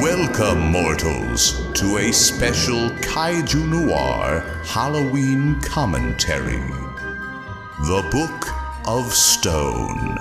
Welcome, mortals, to a special KaijuNoir Halloween commentary. The Book of Stone.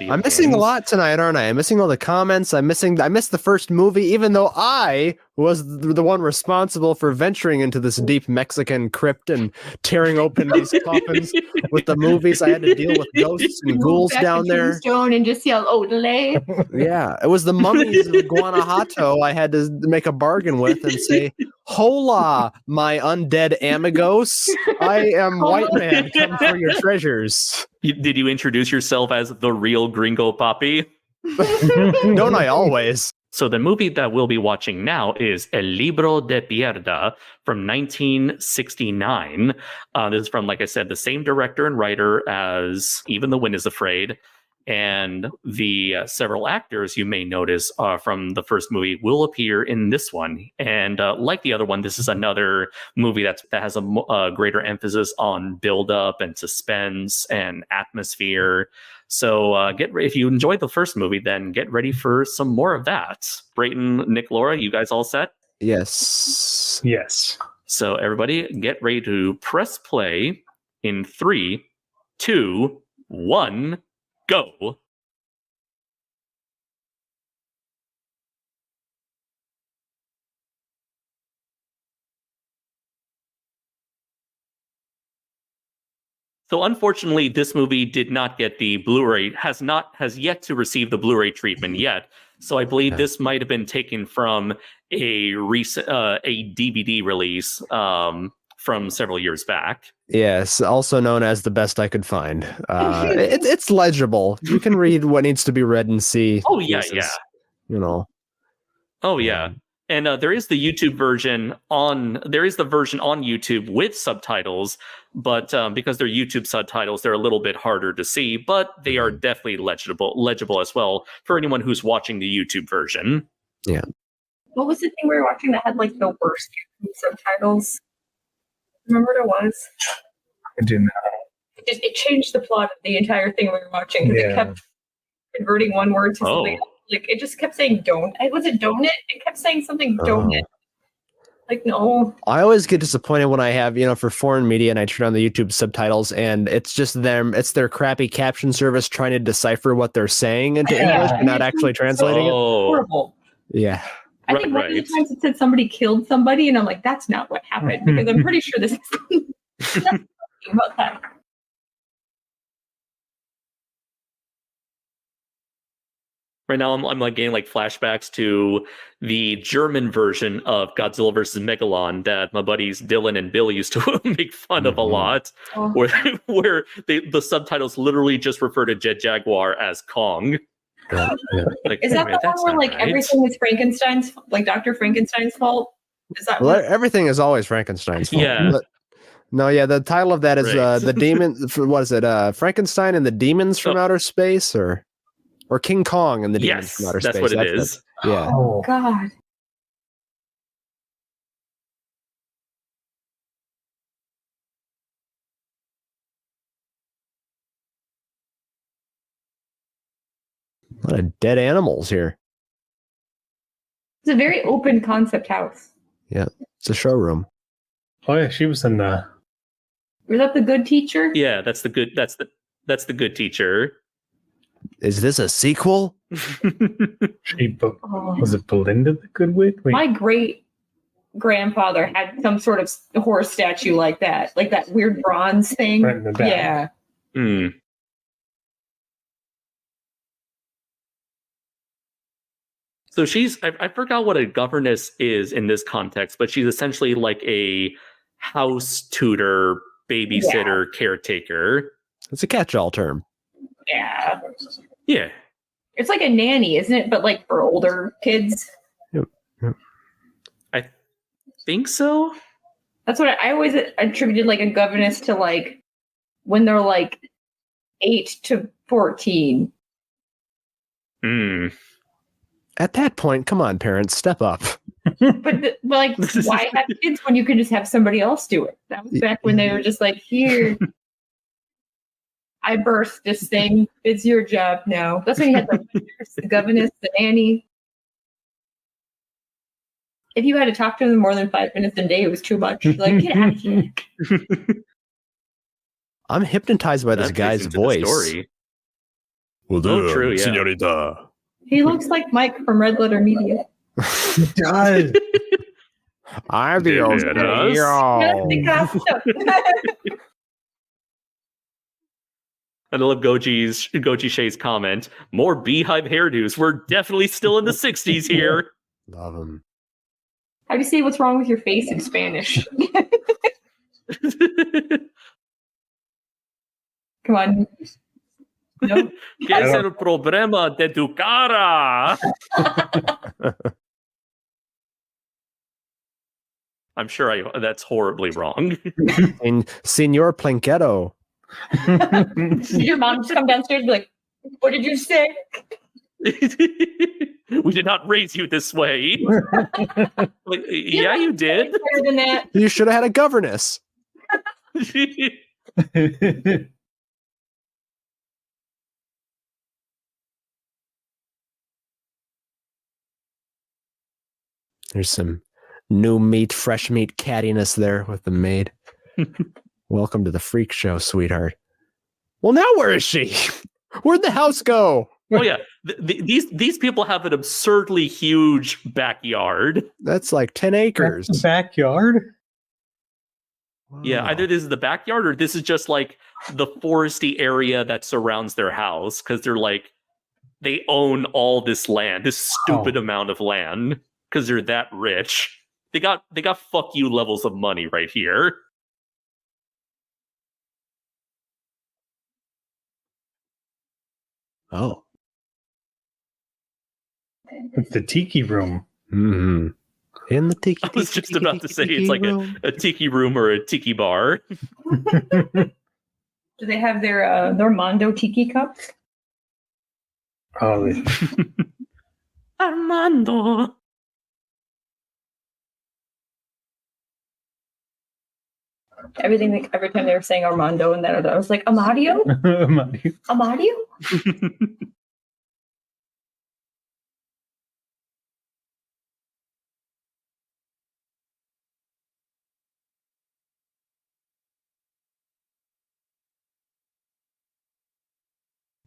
I'm missing games. a lot tonight, aren't I? I'm missing all the comments. I missed the first movie, even though I was the one responsible for venturing into this deep Mexican crypt and tearing open these coffins with the movies. I had to deal with ghosts and ghouls down there. Stone and just yell "Odele." Yeah, it was the mummies of Guanajuato I had to make a bargain with and say, "Hola, my undead amigos! I am white man. Come for your treasures." Did you introduce yourself as the real Gringo Papi? Don't I always? So the movie that we'll be watching now is El Libro de Piedra from 1969. This is from, like I said, the same director and writer as Even the Wind is Afraid. And the several actors you may notice from the first movie will appear in this one. And like the other one, this is another movie that has a greater emphasis on build-up and suspense and atmosphere. So if you enjoyed the first movie, then get ready for some more of that. Brayton, Nick, Lora, you guys all set? Yes. Yes. So everybody get ready to press play in 3, 2, 1... go. So unfortunately, this movie did not get the Blu-ray, has yet to receive the Blu-ray treatment yet. So I believe this might have been taken from a recent a DVD release from several years back. Yes, also known as The Best I Could Find. It's legible. You can read what needs to be read and see. Oh, yeah, yeah. You know. Oh, yeah. And there is the YouTube version there is the version on YouTube with subtitles, but because they're YouTube subtitles, they're a little bit harder to see, but they are definitely legible as well for anyone who's watching the YouTube version. Yeah. What was the thing we were watching that had like the worst subtitles? Remember what it was? I do not. It changed the plot of the entire thing we were watching because it kept converting one word to something else. Like it just kept saying "don't." Was it "donut"? It kept saying something "donut." Like no. I always get disappointed when I have, for foreign media and I turn on the YouTube subtitles and it's just them. It's their crappy caption service trying to decipher what they're saying into English and not actually translating it. Horrible. Yeah. I think one of the times it said somebody killed somebody, and I'm like, that's not what happened because I'm pretty sure this is nothing about that. Right now, I'm like getting like flashbacks to the German version of Godzilla vs. Megalon that my buddies Dylan and Bill used to make fun of a lot, where the subtitles literally just refer to Jet Jaguar as Kong. Like, is that the one where like everything was Frankenstein's, like Dr. Frankenstein's fault? Is that everything is always Frankenstein's fault? Yeah. But, no, yeah. The title of that is the demon. What is it? Frankenstein and the Demons from Outer Space, or King Kong and the Demons from Outer Space. That's what it is. Yeah. Oh God. A lot of dead animals here. It's a very open concept house. Yeah, it's a showroom. Oh yeah, she was in the. Was that the good teacher? Yeah, that's the good teacher. Is this a sequel? Was it Belinda the Good Witch? Wait. My great grandfather had some sort of horse statue like that weird bronze thing. Right in the back. Yeah. Hmm. So I forgot what a governess is in this context, but she's essentially like a house tutor, babysitter, caretaker. It's a catch-all term. Yeah. Yeah. It's like a nanny, isn't it? But like for older kids. Yep. I think so. That's what I always attributed like a governess to, like when they're like 8 to 14. Hmm. At that point, come on, parents, step up. But why have kids when you can just have somebody else do it? That was back when they were just like, here. I birthed this thing. It's your job now. That's when you had the governess, the nanny. If you had to talk to them more than 5 minutes a day, it was too much. Like, get out of here. I'm hypnotized by this That guy's fits into the voice. story. Well, Oh, true, yeah. señorita. He looks like Mike from Red Letter Media. He does. I'm the Yeah, old it lady. does. And I love Goji Shay's comment. More beehive hairdos. We're definitely still in the 60s here. Love him. How do you say what's wrong with your face in Spanish? Come on. No. ¿Qué es el problema de tu cara? I'm sure that's horribly wrong. And Senor Planquetto. Did your mom just come downstairs and be like, what did you say? We did not raise you this way. Like, yeah, you did. Better than that. You should have had a governess. There's some new meat, fresh meat cattiness there with the maid. Welcome to the freak show, sweetheart. Well, now where is she? Where'd the house go? Oh yeah, these people have an absurdly huge backyard. That's like 10 acres. That's the backyard? Yeah, Wow. either this is the backyard or this is just like the foresty area that surrounds their house because they own all this land, this stupid amount of land because they're that rich. They got fuck you levels of money right here. Oh. It's the tiki room. Mm-hmm. In the tiki. I was just about to say it's like a tiki room or a tiki bar. Do they have their Mondo tiki cups? Oh, Armando. Every time they were saying Armando and that, I was like, Amadio? Amadio?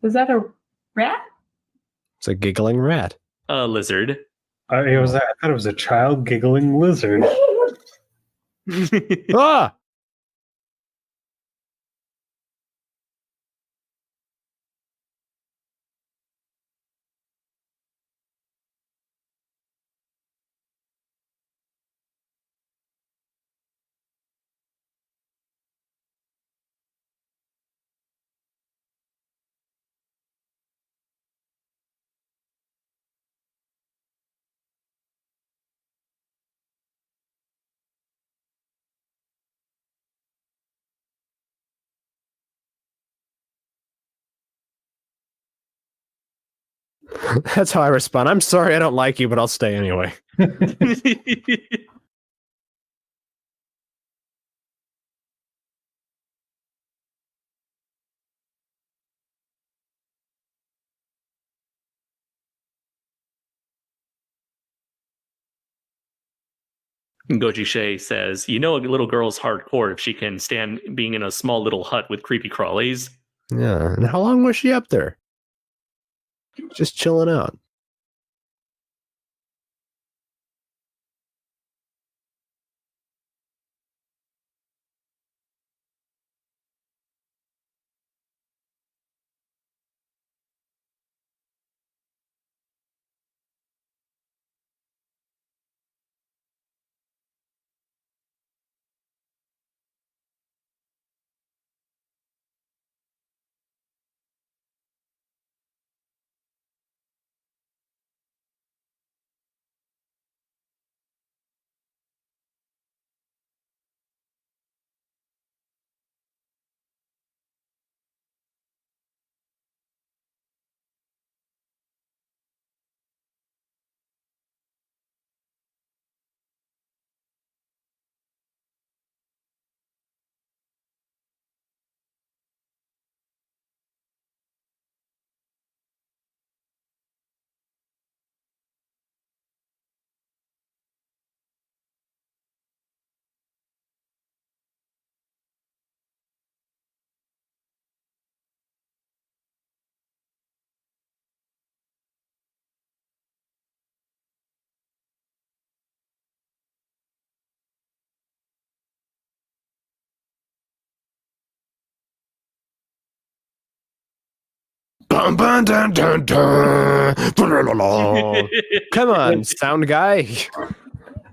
Was that a rat? It's a giggling rat. A lizard. I thought it was a child giggling lizard. Ah! That's how I respond. I'm sorry I don't like you, but I'll stay anyway. Goji Shay says, you know a little girl's hardcore if she can stand being in a small little hut with creepy crawlies. Yeah. And how long was she up there? Just chilling out. Bum, bum, dun, dun, dun. Come on, sound guy.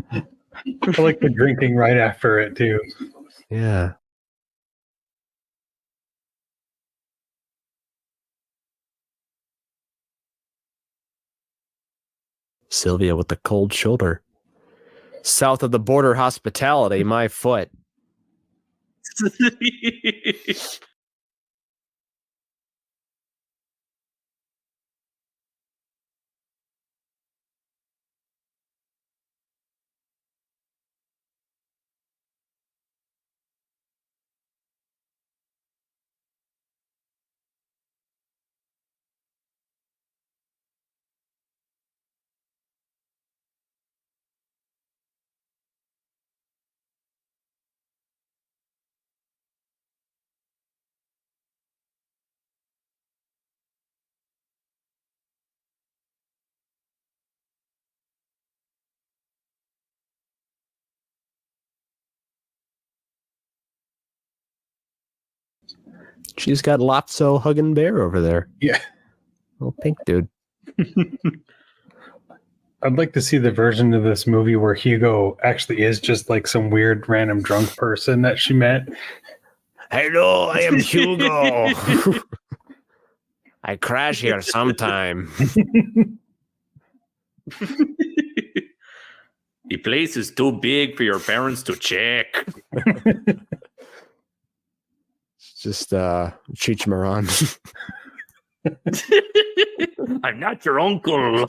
I like the drinking right after it too. Yeah. Sylvia with the cold shoulder. South of the border hospitality, my foot. She's got Lotso hugging bear over there. Yeah. Little pink dude. I'd like to see the version of this movie where Hugo actually is just like some weird random drunk person that she met. Hello, I am Hugo. I crash here sometime. The place is too big for your parents to check. Just Cheech Maron. I'm not your uncle.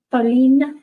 Paulina.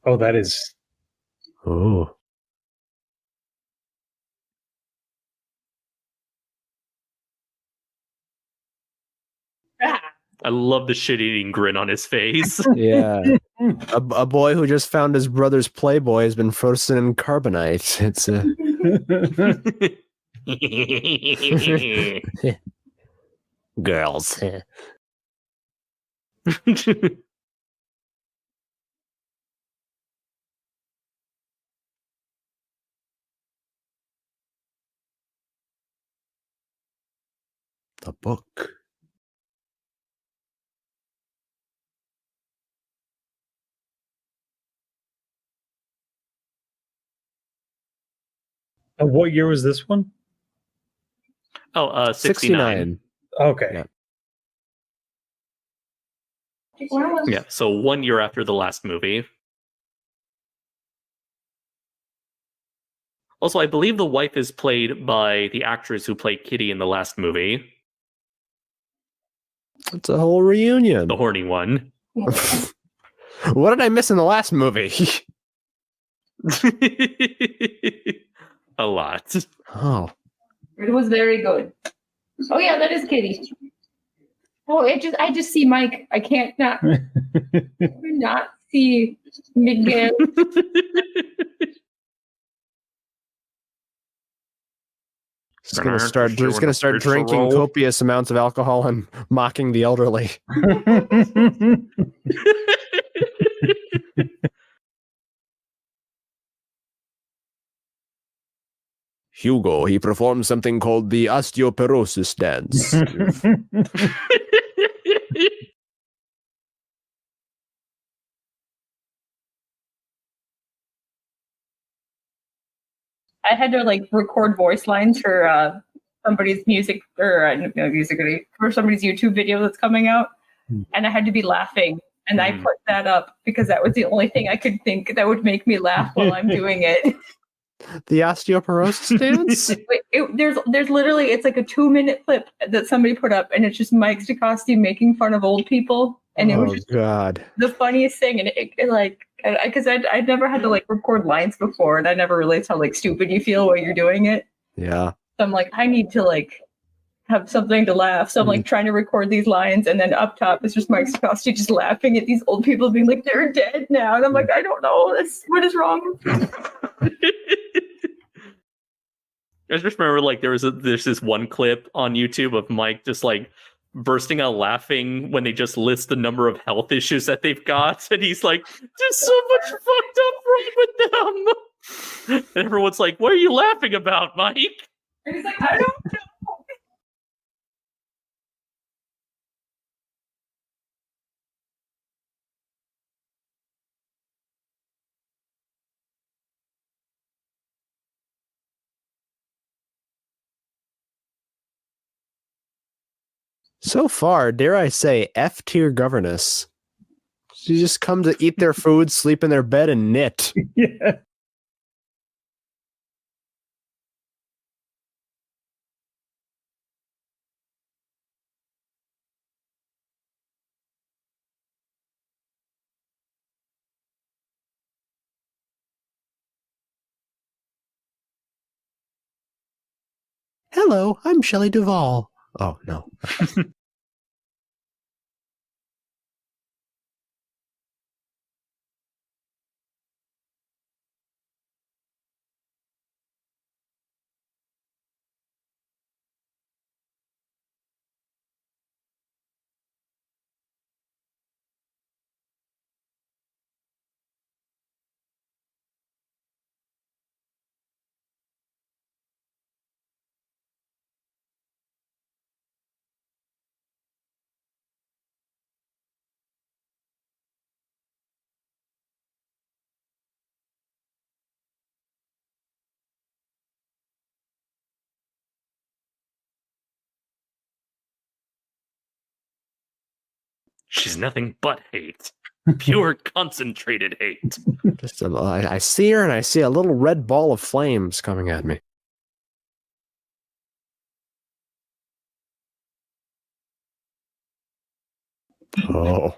Oh, that is. Oh. I love the shit-eating grin on his face. Yeah. A boy who just found his brother's Playboy has been frozen in carbonite. It's a... Girls. The book. What year was this one? Oh, 69. Okay. Yeah. Yeah, so 1 year after the last movie. Also, I believe the wife is played by the actress who played Kitty in the last movie. It's a whole reunion. The horny one. What did I miss in the last movie? A lot. Oh. It was very good. Oh yeah, that is Kitty. Oh, I just see Mike. I can't not see Miguel. He's gonna start drinking copious amounts of alcohol and mocking the elderly. Hugo, he performs something called the osteoporosis dance. I had to like record voice lines for somebody's music or no music video for somebody's YouTube video that's coming out, and I had to be laughing, and I put that up because that was the only thing I could think that would make me laugh while I'm doing it. The osteoporosis dance? There's literally it's like a 2-minute clip that somebody put up, and it's just Mike Stokowski making fun of old people, and it was just God, the funniest thing, and it like. Because I'd never had to like record lines before, and I never realized how like stupid you feel while you're doing it. Yeah. So I'm like, I need to like have something to laugh. So I'm like trying to record these lines, and then up top is just Mike Stokowski just laughing at these old people being like, they're dead now, and I'm like, I don't know, what is wrong? I just remember like there's this one clip on YouTube of Mike just like bursting out laughing when they just list the number of health issues that they've got, and he's like, "There's so much fucked up wrong with them," and everyone's like, "What are you laughing about, Mike?" And he's like, I don't know. So far, dare I say, F-tier governess. She just come to eat their food, sleep in their bed, and knit. Yeah. Hello, I'm Shelley Duvall. Oh, no. She's nothing but hate. Pure concentrated hate. Just I see her, and I see a little red ball of flames coming at me. Oh.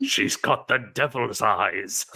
She's got the devil's eyes.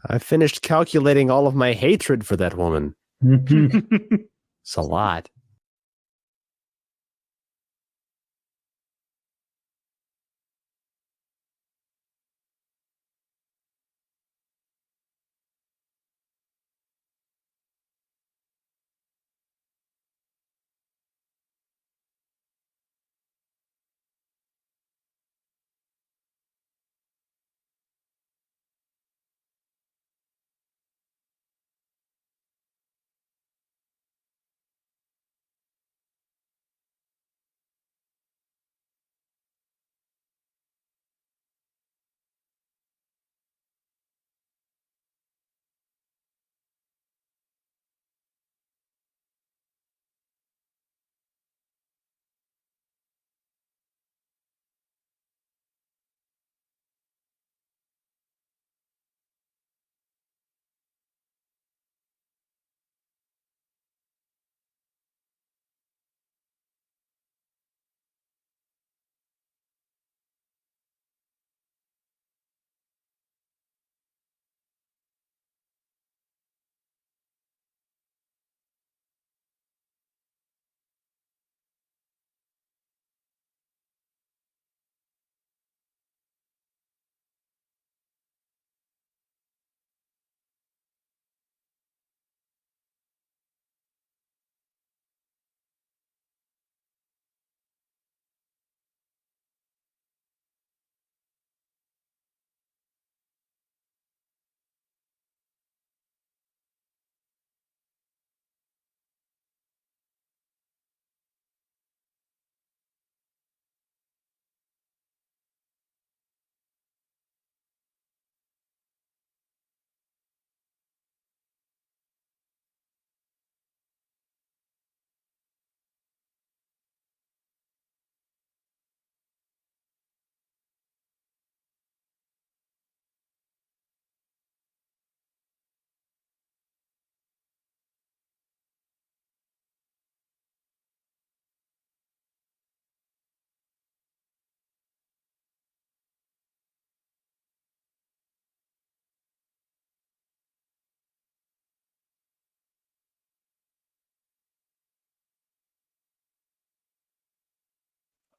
I finished calculating all of my hatred for that woman. It's a lot.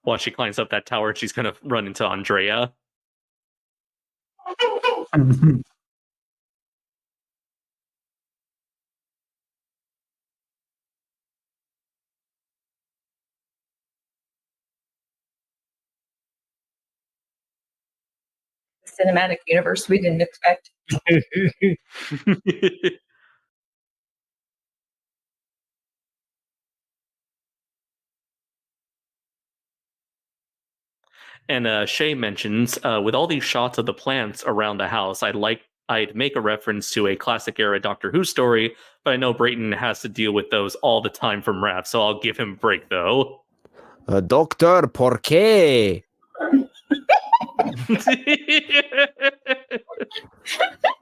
While she climbs up that tower, she's going to run into Andrea. Cinematic universe we didn't expect. And Shay mentions, with all these shots of the plants around the house, I'd make a reference to a classic era Doctor Who story, but I know Brayton has to deal with those all the time from Raph, so I'll give him a break though. Doctor, ¿por qué?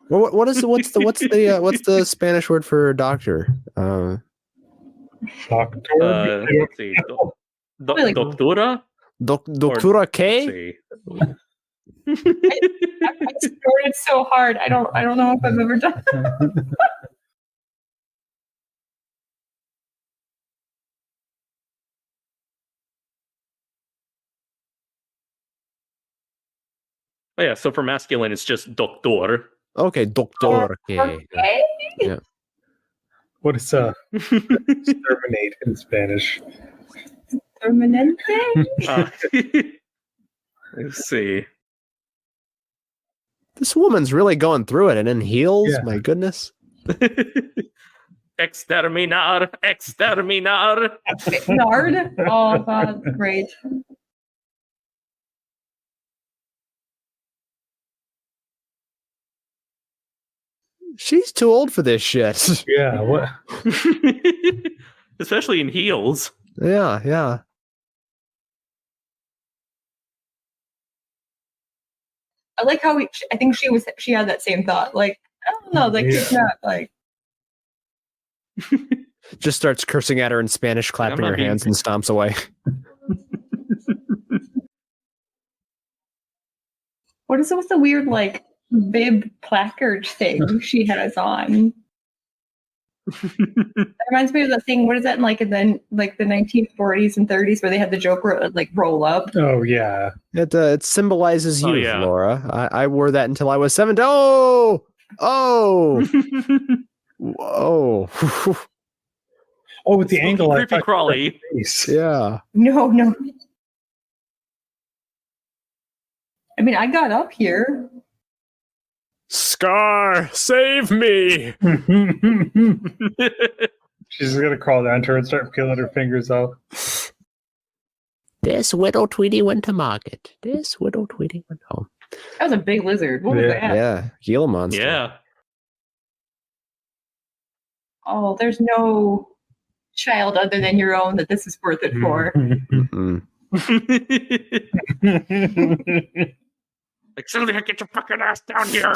What's the Spanish word for doctor? Doctor. Let's see. Like- Doctora? Doctora Let's K? see. I snorted so hard. I don't know if I've ever done. Oh, yeah, so for masculine, it's just doctor. Okay, Doctora K. Okay. Yeah. What is exterminate in Spanish? Permanente. Let's see. This woman's really going through it and in heels. Yeah. My goodness. Exterminar. Nard. Oh god, great. She's too old for this shit. Yeah, what? Especially in heels. Yeah. I like how I think she had that same thought. Like, I don't know, like it's not like Just starts cursing at her in Spanish, clapping not her being- hands, and stomps away. what is it with the weird like bib placard thing she has on? That reminds me of that thing. What is that in like in the 1940s and 30s where they had the Joker like roll up? Oh yeah. It symbolizes Oh, youth, yeah. Laura. I wore that until I was 7. Oh! Whoa. Oh, with the angle, I Creepy thought- crawly. Face. Yeah. No. I mean, I got up here. Scar, save me! She's gonna crawl down to her and start peeling her fingers off. This widow Tweety went to market. This widow Tweety went home. That was a big lizard. What was Yeah. that? Yeah, Gila monster. Yeah. Oh, there's no child other than your own that this is worth it for. Mm-mm. Like, Sylvia, get your fucking ass down here.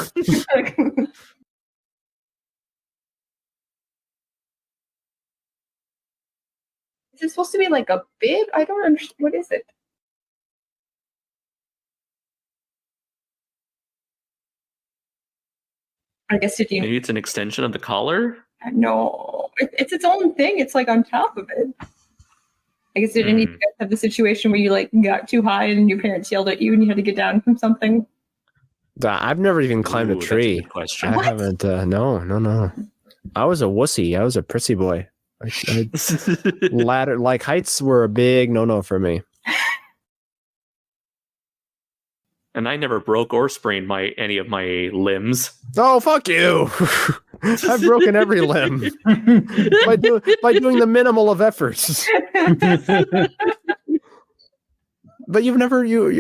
Is it supposed to be like a bib? I don't understand. What is it? I guess it. Maybe it's an extension of the collar? No, it's its own thing. It's like on top of it. I guess did any of you guys have the situation where you like got too high and your parents yelled at you and you had to get down from something? I've never even climbed Ooh, a that's tree. good question. I What? haven't. No. I was a wussy. I was a prissy boy. Ladder, like heights were a big no for me. And I never broke or sprained any of my limbs. Oh, fuck you! I've broken every limb by doing the minimal of efforts. But you've never you're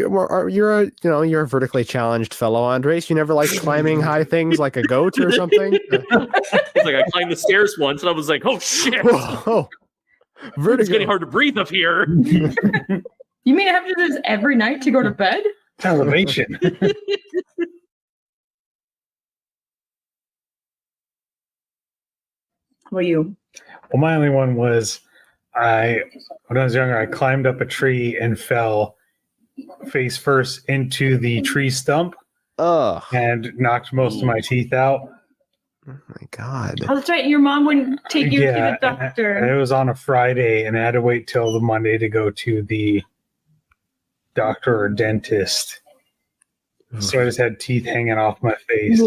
a vertically challenged fellow, Andres. You never like climbing high things like a goat or something. It's like I climbed the stairs once and I was like, oh shit! Whoa. It's Vertigo. getting hard to breathe up here. You mean I have to do this every night to go to bed? Elevation. What are you? Well, my only one was when I was younger, I climbed up a tree and fell face first into the tree stump Ugh. and knocked most of my teeth out. Oh my god. Oh, that's right. Your mom wouldn't take you to the And doctor. it was on a Friday, and I had to wait till the Monday to go to the doctor or dentist. So I just had teeth hanging off my face.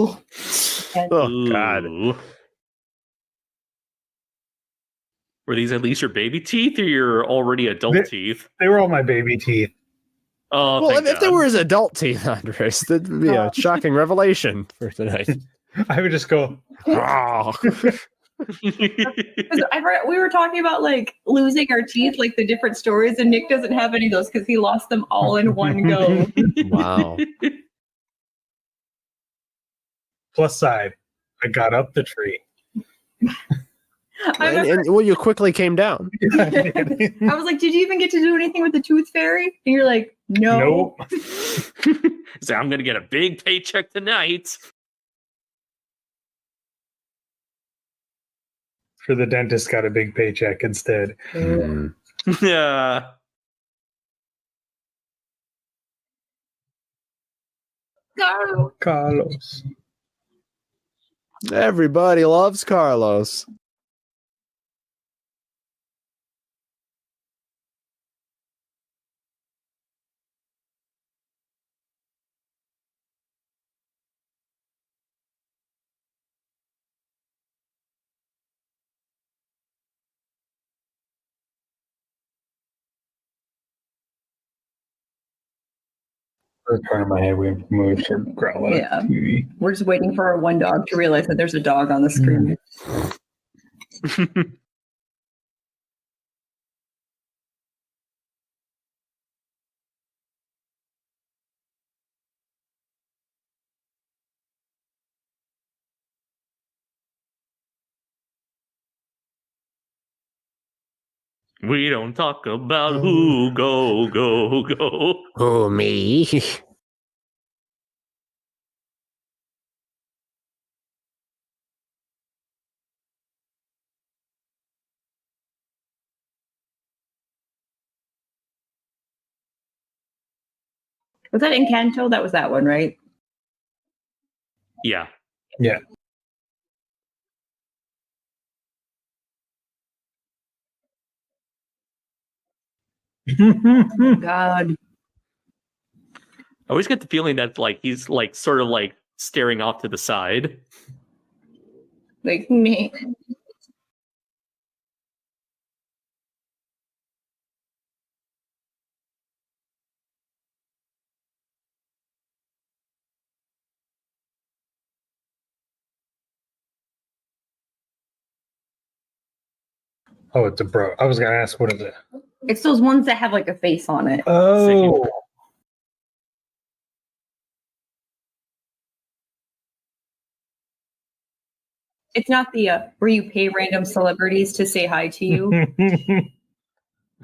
Oh god. Ooh. Were these at least your baby teeth or your already adult teeth? They were all my baby teeth. Oh, Well, thank if they God. were his adult teeth, Andres, that'd be a shocking revelation for tonight. I would just go, Oh. 'Cause we were talking about like losing our teeth, like the different stories, and Nick doesn't have any of those because he lost them all in one go. Wow. plus side. I got up the tree. I remember- And well, you quickly came down. I was like, "Did you even get to do anything with the tooth fairy?" And you're like, "No." Nope. So I'm gonna get a big paycheck tonight. For the dentist, got a big paycheck instead. Hmm. Yeah. Carlos. Everybody loves Carlos. First part of my head, we moved to growl Yeah. at the TV. We're just waiting for our one dog to realize that there's a dog on the screen. We don't talk about who go. Oh, me. Was that Encanto? That was that one, right? Yeah. Yeah. God. I always get the feeling that like he's like sort of like staring off to the side. Like me. Oh, it's a bro. I was gonna ask, what is it? It's those ones that have like a face on it. Oh, It's not the where you pay random celebrities to say hi to you.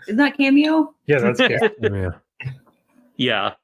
Isn't that Cameo? yeah, that's good. Yeah. Yeah.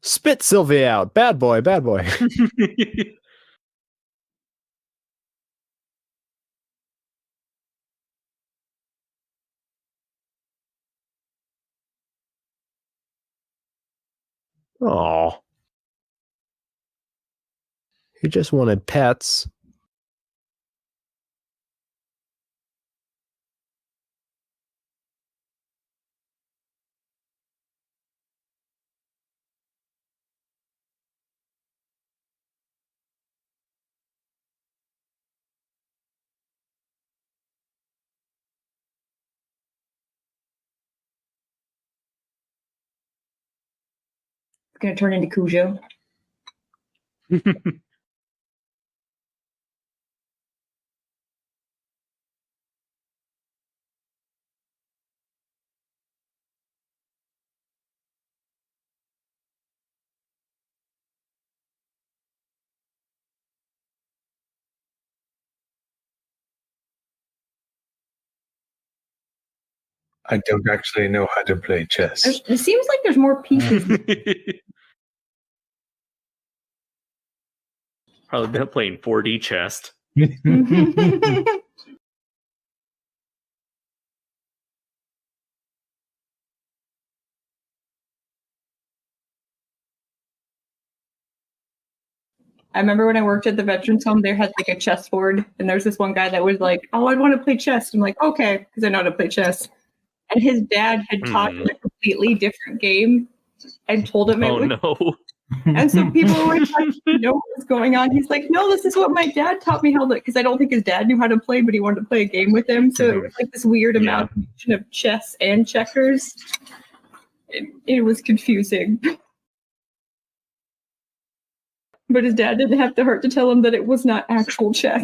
Spit Sylvia out. Bad boy, bad boy. Oh. He just wanted pets. It's gonna turn into Cujo. I don't actually know how to play chess. It seems like there's more pieces. Probably been playing 4D chess. I remember when I worked at the veterans home, they had like a chessboard, and there's this one guy that was like, "Oh, I'd want to play chess." I'm like, "Okay," because I know how to play chess. And his dad had taught him a completely different game and told him it Oh was. no. And so people were like, "I didn't know what was going on." He's like, "No, this is what my dad taught me how to." Because I don't think his dad knew how to play, but he wanted to play a game with him. So it was like this weird amalgamation of chess and checkers. it was confusing. But his dad didn't have the heart to tell him that it was not actual chess.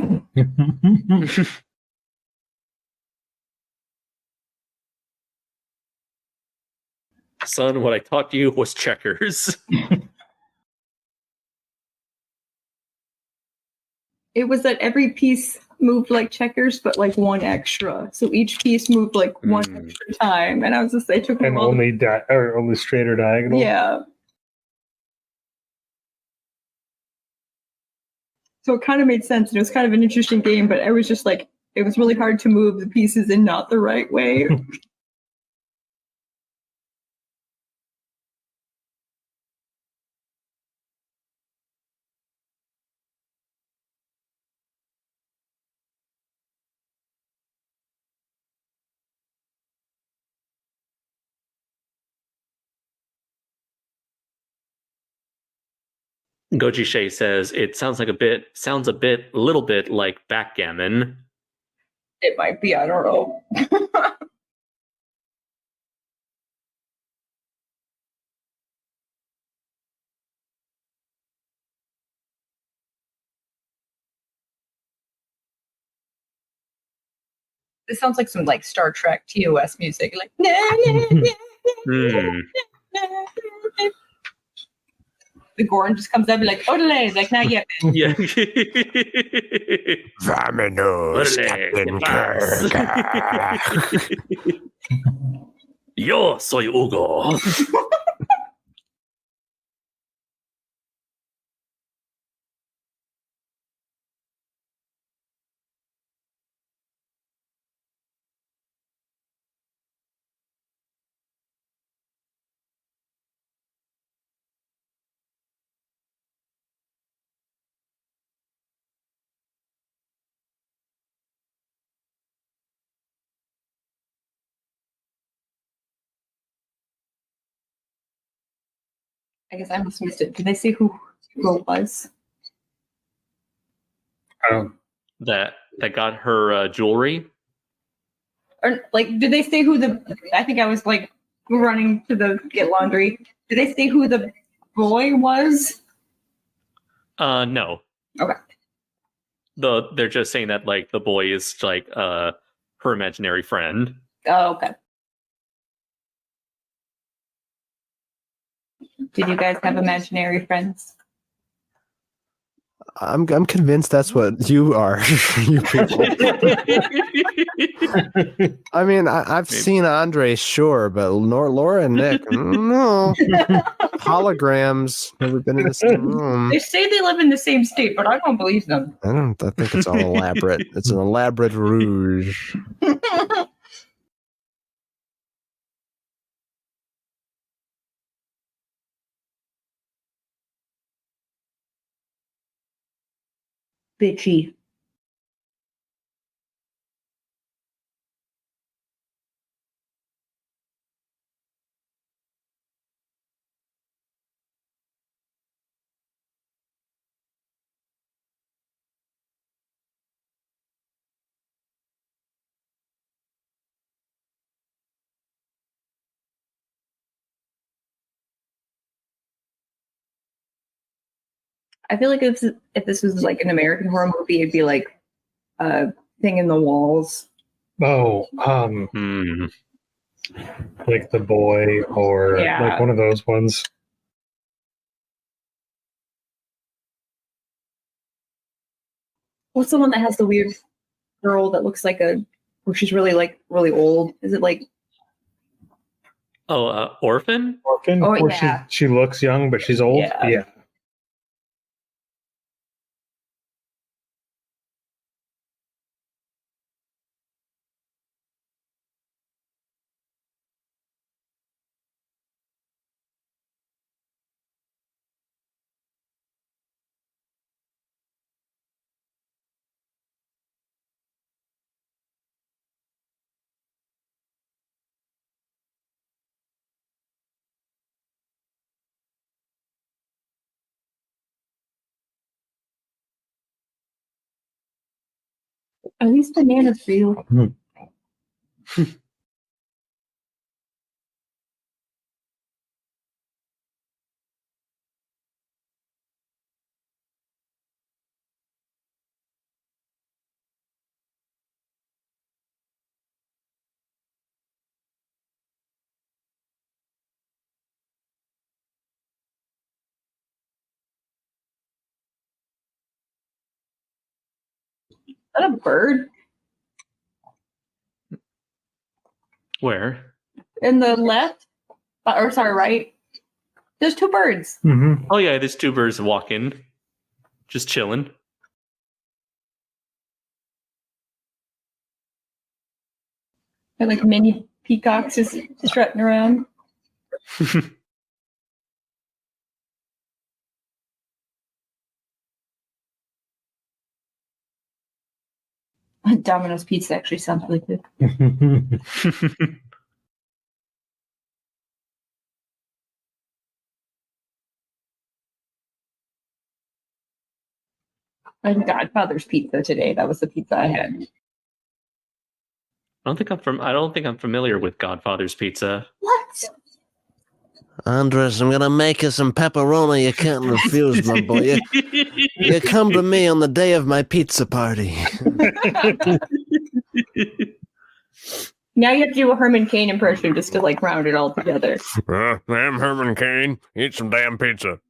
Son, what I taught you was checkers. It was that every piece moved like checkers, but like one extra. So each piece moved like one extra time. And I was just, they took And only straight or diagonal. Yeah. So it kind of made sense. And it was kind of an interesting game, but I was just like, it was really hard to move the pieces in not the right way. Goji Shay says it sounds a little bit like backgammon. It might be, I don't know. This sounds like some like Star Trek TOS music, like nah, nah, nah, nah, nah. The Goron just comes up and like, Odele, like not yet. Yeah. Vamonos, Captain Kirk. Yo soy Hugo. I guess I must have missed it. Did they say who it was? I don't. That got her jewelry. Or like, did they say who the? I think I was like running to get laundry. Did they say who the boy was? No. Okay. They're just saying that like the boy is like her imaginary friend. Oh, okay. Did you guys have imaginary friends? I'm convinced that's what you are, you people. I mean, I've seen Andre, sure, but Laura and Nick, no. Holograms, never been in the same room. They say they live in the same state, but I don't believe them. I think it's all elaborate. It's an elaborate rouge. Bitchy. I feel like if this was like an American horror movie, it'd be like Thing in the Walls. Oh, like The Boy or like one of those ones. What's the one that has the weird girl that looks like where she's really old? Is it like Orphan? Orphan? Oh, Where yeah. she looks young, but she's old? Yeah. at least Banana Field? that a bird? Where? In the left? Or sorry, right? There's two birds. Mm-hmm. Oh yeah, there's two birds walking, just chilling. They're like mini peacocks just strutting around. Domino's Pizza actually sounds really good. I had Godfather's Pizza today. That was the pizza I had. I don't think I'm familiar with Godfather's Pizza. What? Andres, I'm gonna make you some pepperoni you can't refuse, my boy. You come to me on the day of my pizza party. Now you have to do a Herman Cain impression just to like round it all together. I'm Herman Cain. Eat some damn pizza.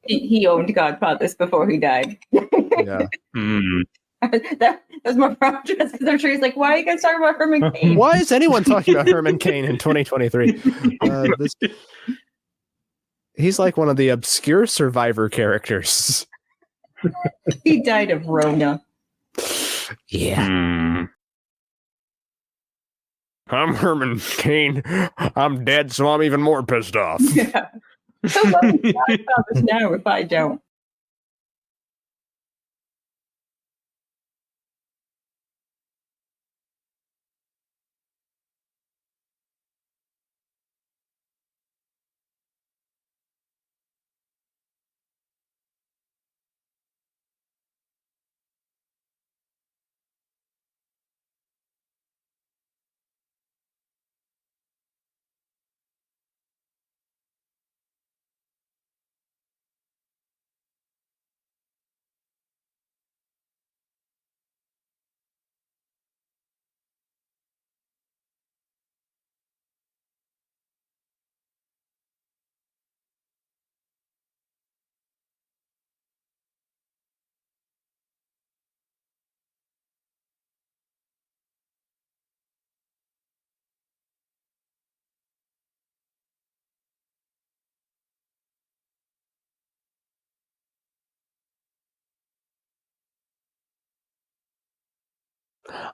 He owned Godfathers before he died. Yeah. that was more proud because I'm sure he's like, why are you guys talking about Herman Cain? Why is anyone talking about Herman Cain in 2023? He's like one of the obscure Survivor characters. He died of Rona. Yeah. I'm Herman Cain. I'm dead, so I'm even more pissed off. Yeah. So love Godfathers now if I don't.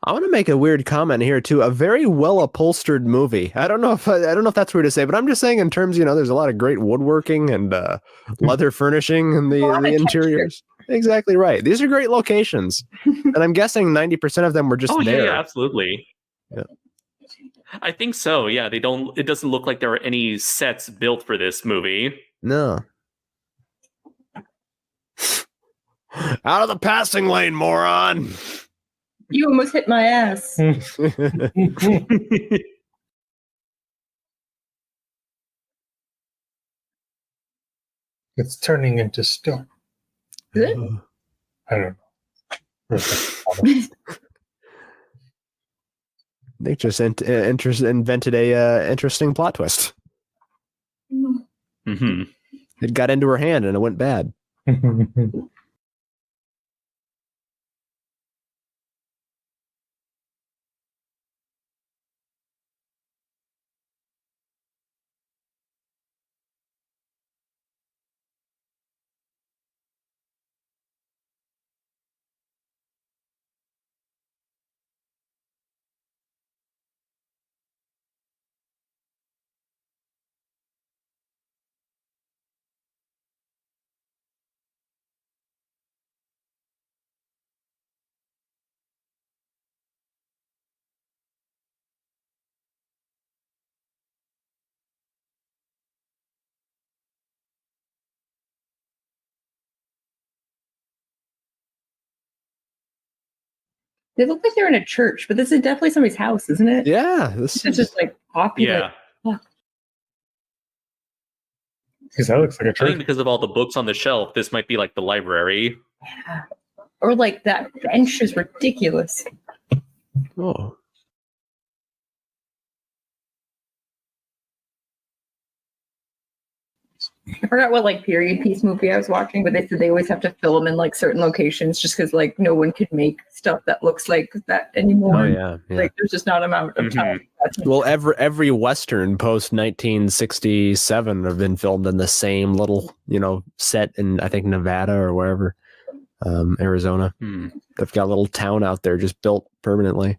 I want to make a weird comment here too. A very well upholstered movie. I don't know if that's weird to say, but I'm just saying in terms, there's a lot of great woodworking and leather furnishing in the interiors. Exactly right. These are great locations, and I'm guessing 90% of them were just there. Yeah, absolutely. Yeah. I think so. Yeah, they don't. It doesn't look like there are any sets built for this movie. No. Out of the passing lane, moron! You almost hit my ass. It's turning into stone. Good. I don't know. They just invented a interesting plot twist. Mm-hmm. It got into her hand and it went bad. They look like they're in a church, but this is definitely somebody's house, isn't it? Yeah, this It's is just like popular. Yeah. Because that looks like a I think church. because of all the books on the shelf, this might be like the library. Yeah. Or like that bench is ridiculous. Oh. I forgot what like period piece movie I was watching, but they said they always have to film in like certain locations just because like no one could make stuff that looks like that anymore. Oh yeah, yeah. Like there's just not amount of time. Well, every Western post 1967 have been filmed in the same little, set in, I think, Nevada or wherever, Arizona. They've got a little town out there just built permanently.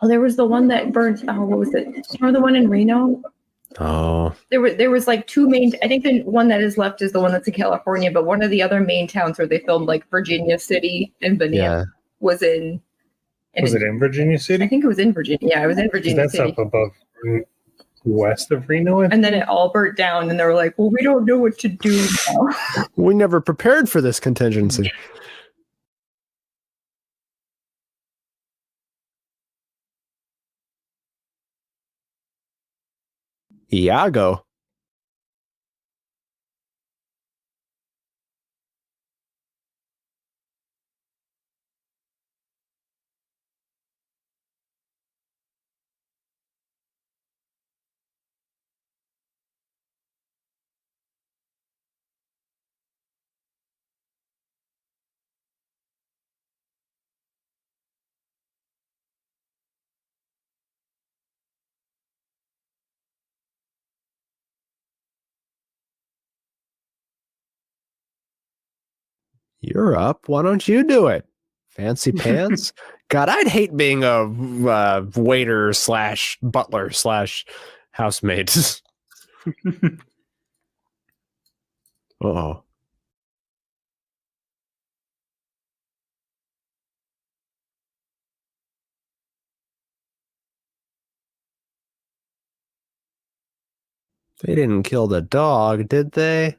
Oh, there was the one that burned. Oh, what was it? Remember the one in Reno? Oh, There was like two main. I think the one that is left is the one that's in California, but one of the other main towns where they filmed, like Virginia City and Banana, was in. Was it in Virginia City? I think it was in Virginia. Yeah, it was in Virginia That's City. up above, west of Reno. And then it all burnt down, and they were like, "Well, we don't know what to do now." we never prepared for this contingency. Iago. You're up. Why don't you do it? Fancy pants? God, I'd hate being a waiter slash butler slash housemaid. Uh-oh. They didn't kill the dog, did they?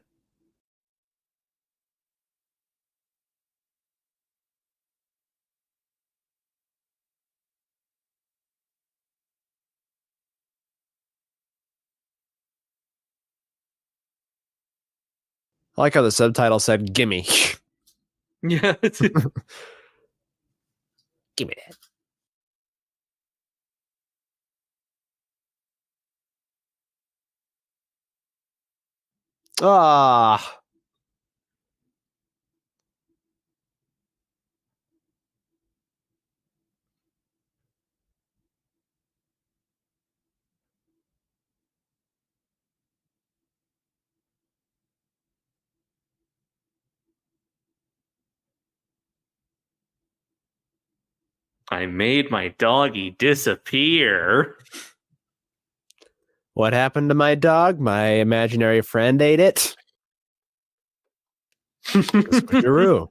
I like how the subtitle said, "Gimme." Yeah. Gimme that. Ah. I made my doggy disappear. What happened to my dog? My imaginary friend ate it. Switcheroo.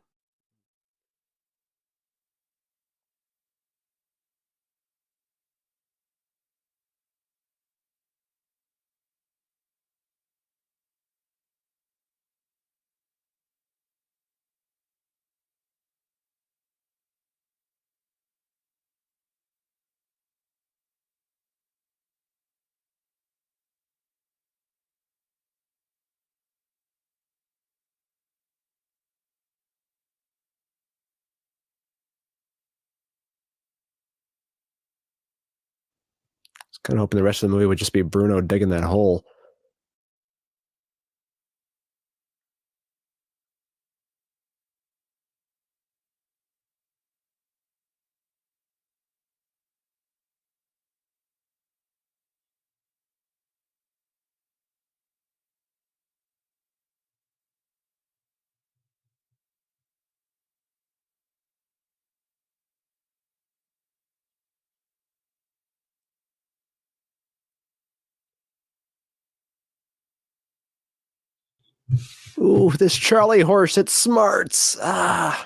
I was kind of hoping the rest of the movie would just be Bruno digging that hole. Ooh, this Charlie horse, it smarts. Ah.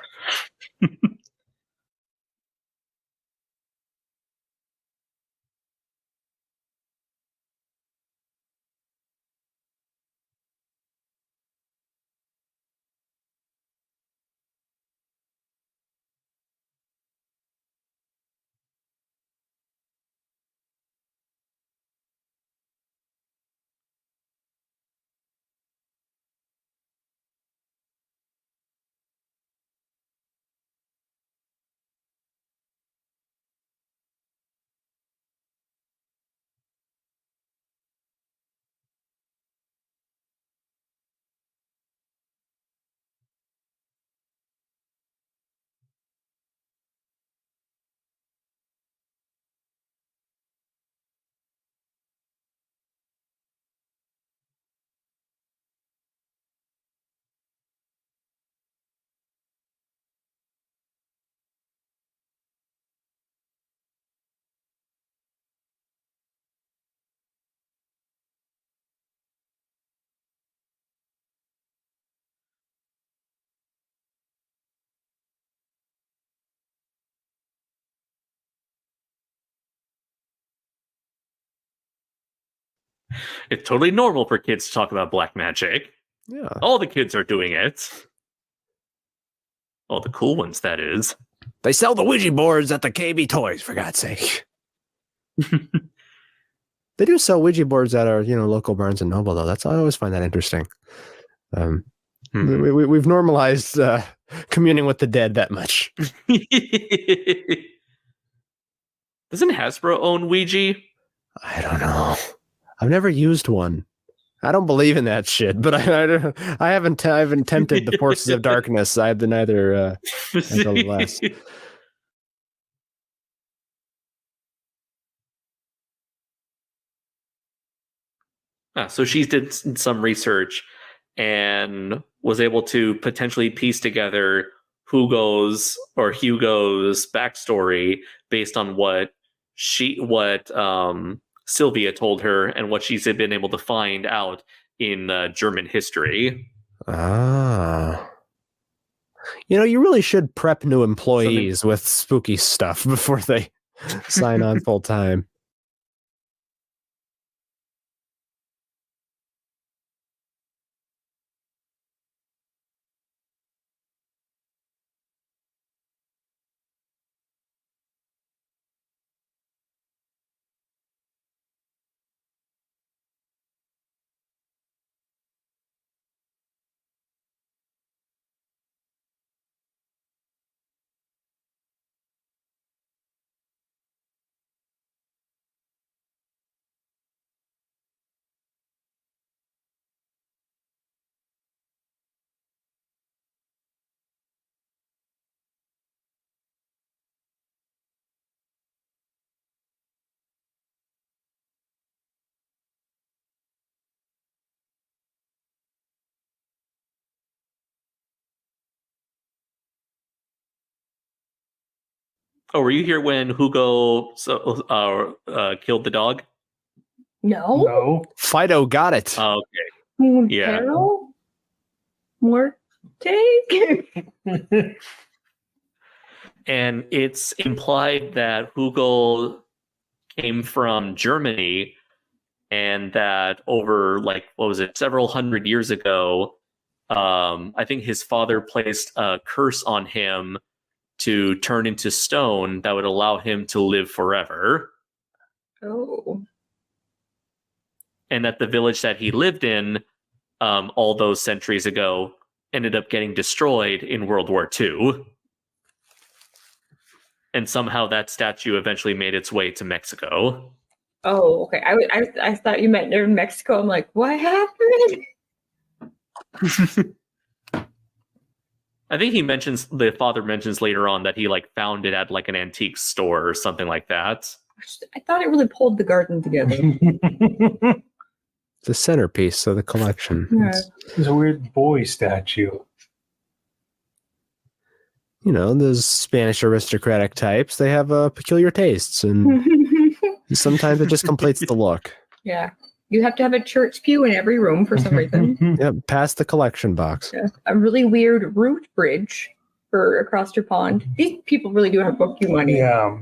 It's totally normal for kids to talk about black magic. Yeah. All the kids are doing it. All the cool ones, that is. They sell the Ouija boards at the KB Toys, for God's sake. They do sell Ouija boards at our, local Barnes and Noble, though. I always find that interesting. We've normalized communing with the dead that much. Doesn't Hasbro own Ouija? I don't know. I've never used one. I don't believe in that shit, but I haven't tempted the forces of darkness. I've been either less. So she did some research and was able to potentially piece together Hugo's backstory based on what Sylvia told her and what she's been able to find out in German history. Ah. You really should prep new employees with spooky stuff before they sign on full time. Oh, were you here when Hugo killed the dog? No. No. Fido got it. Oh, okay. Yeah. Carol? More take? And it's implied that Hugo came from Germany and that over, several hundred years ago, I think his father placed a curse on him to turn into stone that would allow him to live forever. Oh. And that the village that he lived in all those centuries ago ended up getting destroyed in World War II. And somehow that statue eventually made its way to Mexico. Oh, okay. I thought you meant in Mexico. I'm like, what happened? I think the father mentions later on that he found it at an antique store or something like that. I thought it really pulled the garden together. The centerpiece of the collection. Yeah. It's a weird boy statue. Those Spanish aristocratic types, they have peculiar tastes, and sometimes it just completes the look. Yeah. You have to have a church pew in every room for some reason. Yep, past the collection box. Yeah. A really weird root bridge for across your pond. These people really do have book you money. Yeah.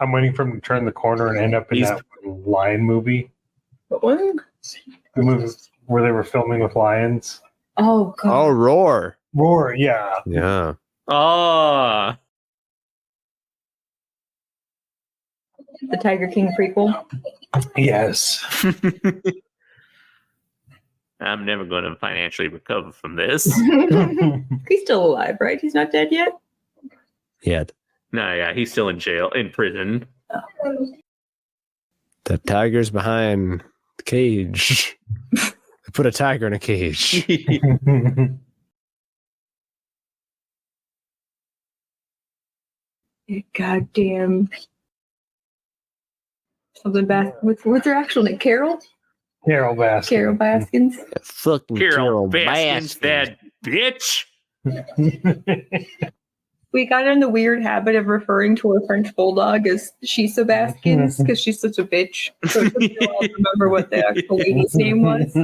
I'm waiting for him to turn the corner and end up in that lion movie. What one? The movie where they were filming with lions. Oh, God. Oh, Roar. Roar, yeah. Yeah. Ah. The Tiger King prequel. Yes. I'm never going to financially recover from this. He's still alive, right? He's not dead yet? Yet. No, yeah, he's still in prison. The tiger's behind the cage. They put a tiger in a cage. Goddamn. Something bad. What's her actual name? Carol? Carol Baskin. Carol Baskins. Fucking Carol Baskins, Baskins, that bitch. We got in the weird habit of referring to her French bulldog as Shisa Baskins because she's such a bitch. So we all remember what the actual lady's name was.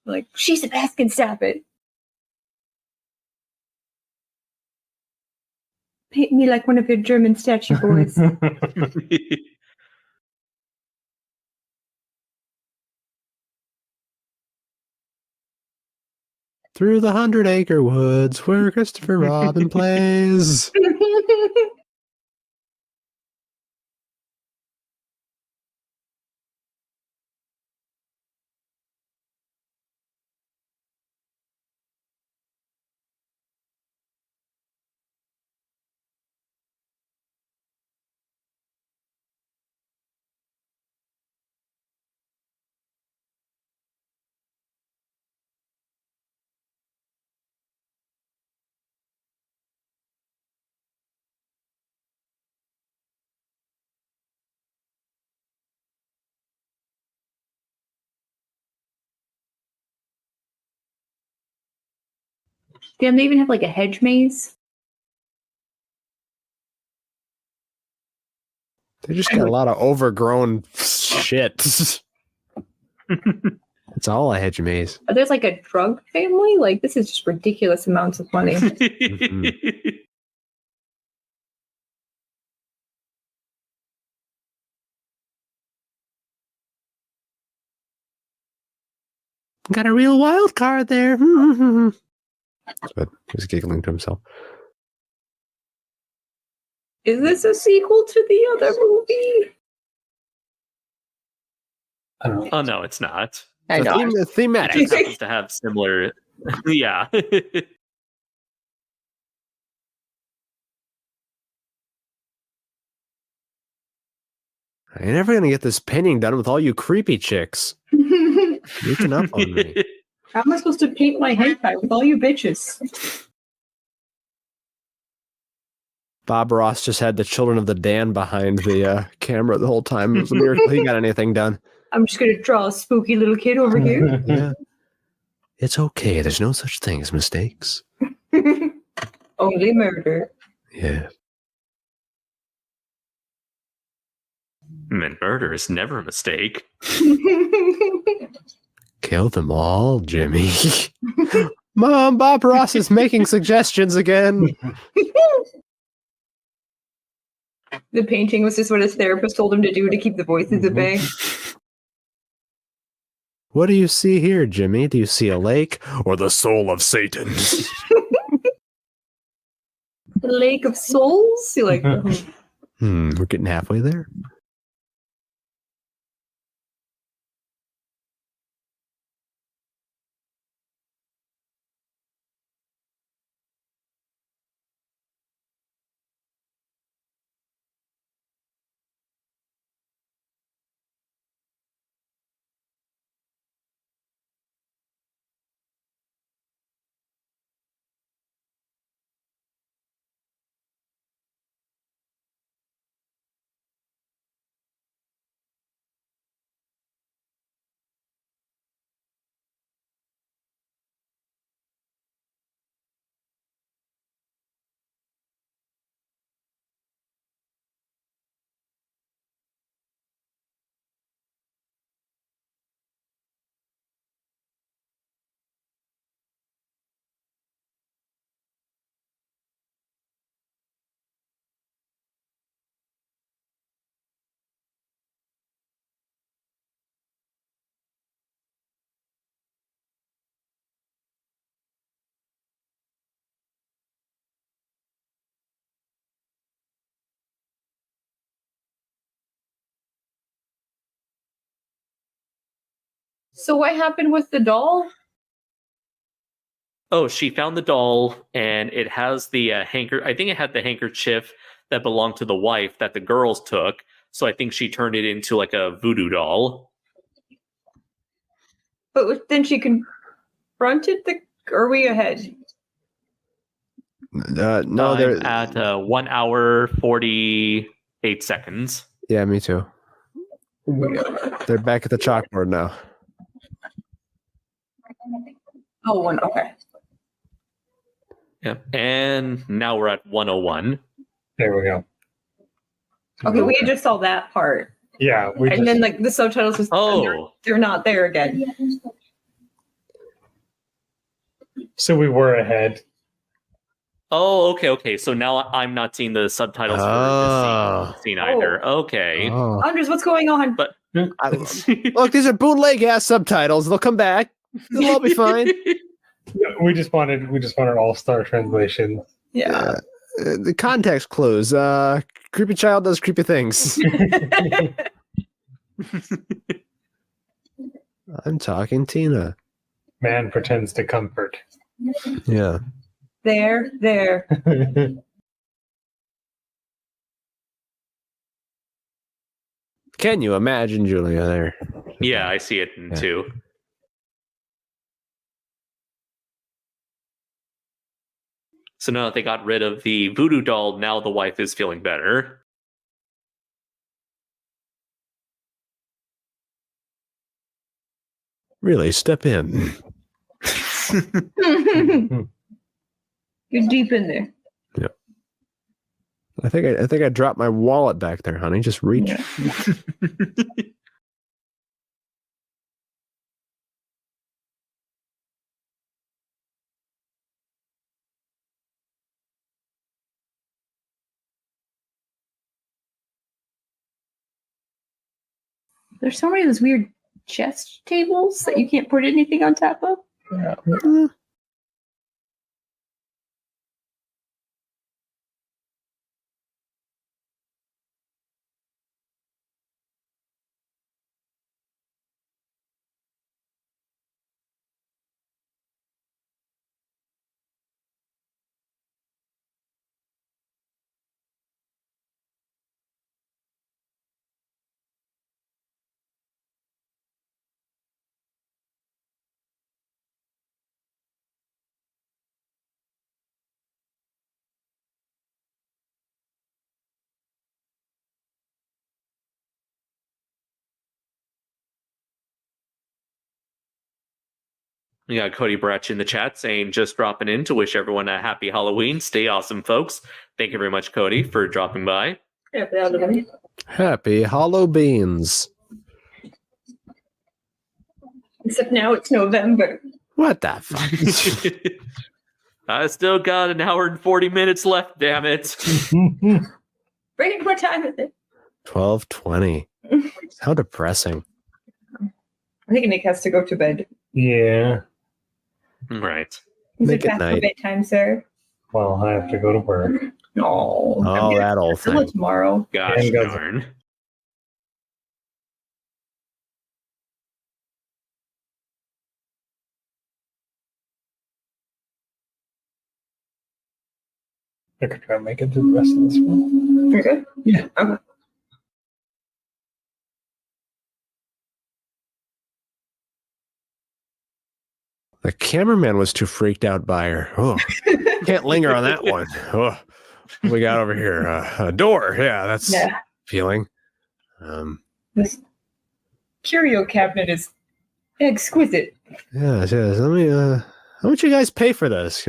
Like, Shisa Baskins, stop it. Paint me like one of your German statue boys. Through the 100-acre woods where Christopher Robin plays. Damn, they even have like a hedge maze. They just got a lot of overgrown shit. It's all a hedge maze. But there's like a drug family? Like, this is just ridiculous amounts of money. Got a real wild card there. But he's giggling to himself. Is this a sequel to the other movie? I don't know. Oh no, it's not. I know. It Thematic. just happens to have similar. Yeah. I ain't never gonna get this painting done with all you creepy chicks. Sneaking up on me. How am I supposed to paint my hentai with all you bitches? Bob Ross just had the Children of the Dan behind the camera the whole time. It was a miracle he got anything done. I'm just gonna draw a spooky little kid over here. Yeah. It's okay. There's no such thing as mistakes. Only murder. Yeah. And murder is never a mistake. Kill them all, Jimmy. Mom, Bob Ross is making suggestions again. The painting was just what his therapist told him to do to keep the voices at bay. What do you see here, Jimmy? Do you see a lake Or the soul of Satan. The Lake of Souls? You're like, we're getting halfway there. so what happened with the doll? Oh, she found the doll, and it has the hanker. I think it had the handkerchief that belonged to the wife that the girls took. So I think she turned it into like a voodoo doll. But then she confronted the... Are we ahead? No, I'm they're at 1 hour 48 seconds. yeah, me too. They're back at the chalkboard now. Oh, one. Okay. Yep. And now we're at 101. There we go. Okay, we just saw that part. Yeah, we And then like the subtitles was they're not there again. so we were ahead. Oh, okay. So now I'm not seeing the subtitles for this scene either. Okay. Oh. Anders, what's going on? But Look, these are bootleg ass subtitles. They'll come back. It'll all be fine. Yeah, we just wanted all-star translation. Yeah. The context clues. Creepy child does creepy things. I'm talking Tina. Man pretends to comfort. Yeah. There. Can you imagine Julia there? yeah, I see it too. So now that they got rid of the voodoo doll, now the wife is feeling better. Really, step in. You're deep in there. I think I dropped my wallet back there, honey. Just reach. Yeah. There's so many of those weird chest tables that you can't put anything on top of. We got Cody Bratch in the chat saying, just dropping in to wish everyone a happy Halloween. Stay awesome, folks. Thank you very much, Cody, for dropping by. Happy hollow beans. Except now it's November. What the fuck? I still got an hour and 40 minutes left, damn it. Brayton, what time is it? 12:20. How depressing. I think Nick has to go to bed. Yeah. Right. Is Make it it past night. bedtime, sir? Well, I have to go to work. No. Oh, that old Till thing. tomorrow. Gosh And guys- darn. I could try to make it through the rest of this one. You're good? Yeah. Okay. The cameraman was too freaked out by her. Oh, can't linger on that one. Oh, what we got over here a door. Yeah, that's feeling. This curio cabinet is exquisite. Yeah, let me. How much you guys pay for this?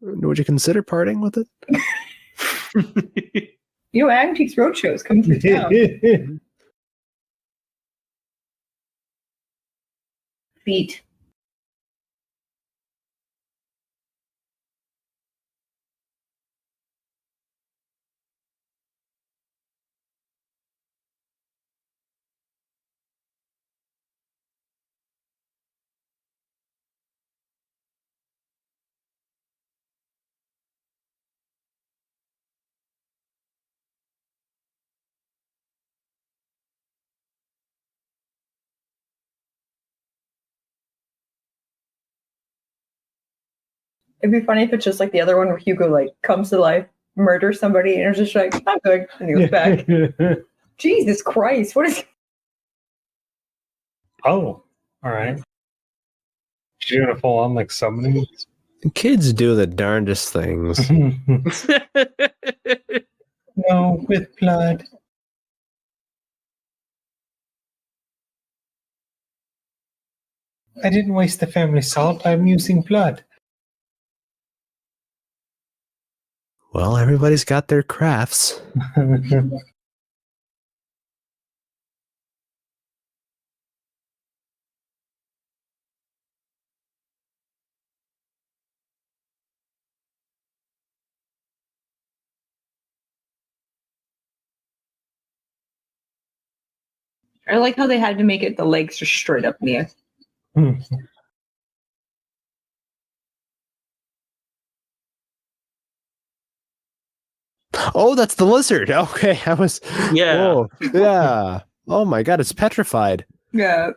Would you consider parting with it? You know, Antiques Roadshow is coming to town. Feet. It'd be funny if it's just like the other one where Hugo like comes to life, murders somebody, and it's just like, I'm good, and he goes back. Jesus Christ, what is? Oh, all right. She's doing a full on like summoning. Kids do the darndest things. No, with blood. I didn't waste the family salt. I'm using blood. Well, everybody's got their crafts. I like how they had to make it the legs just straight up in the air. Oh, that's the lizard. Okay, I was. Yeah. Whoa, yeah. Oh my god, it's petrified. Yeah.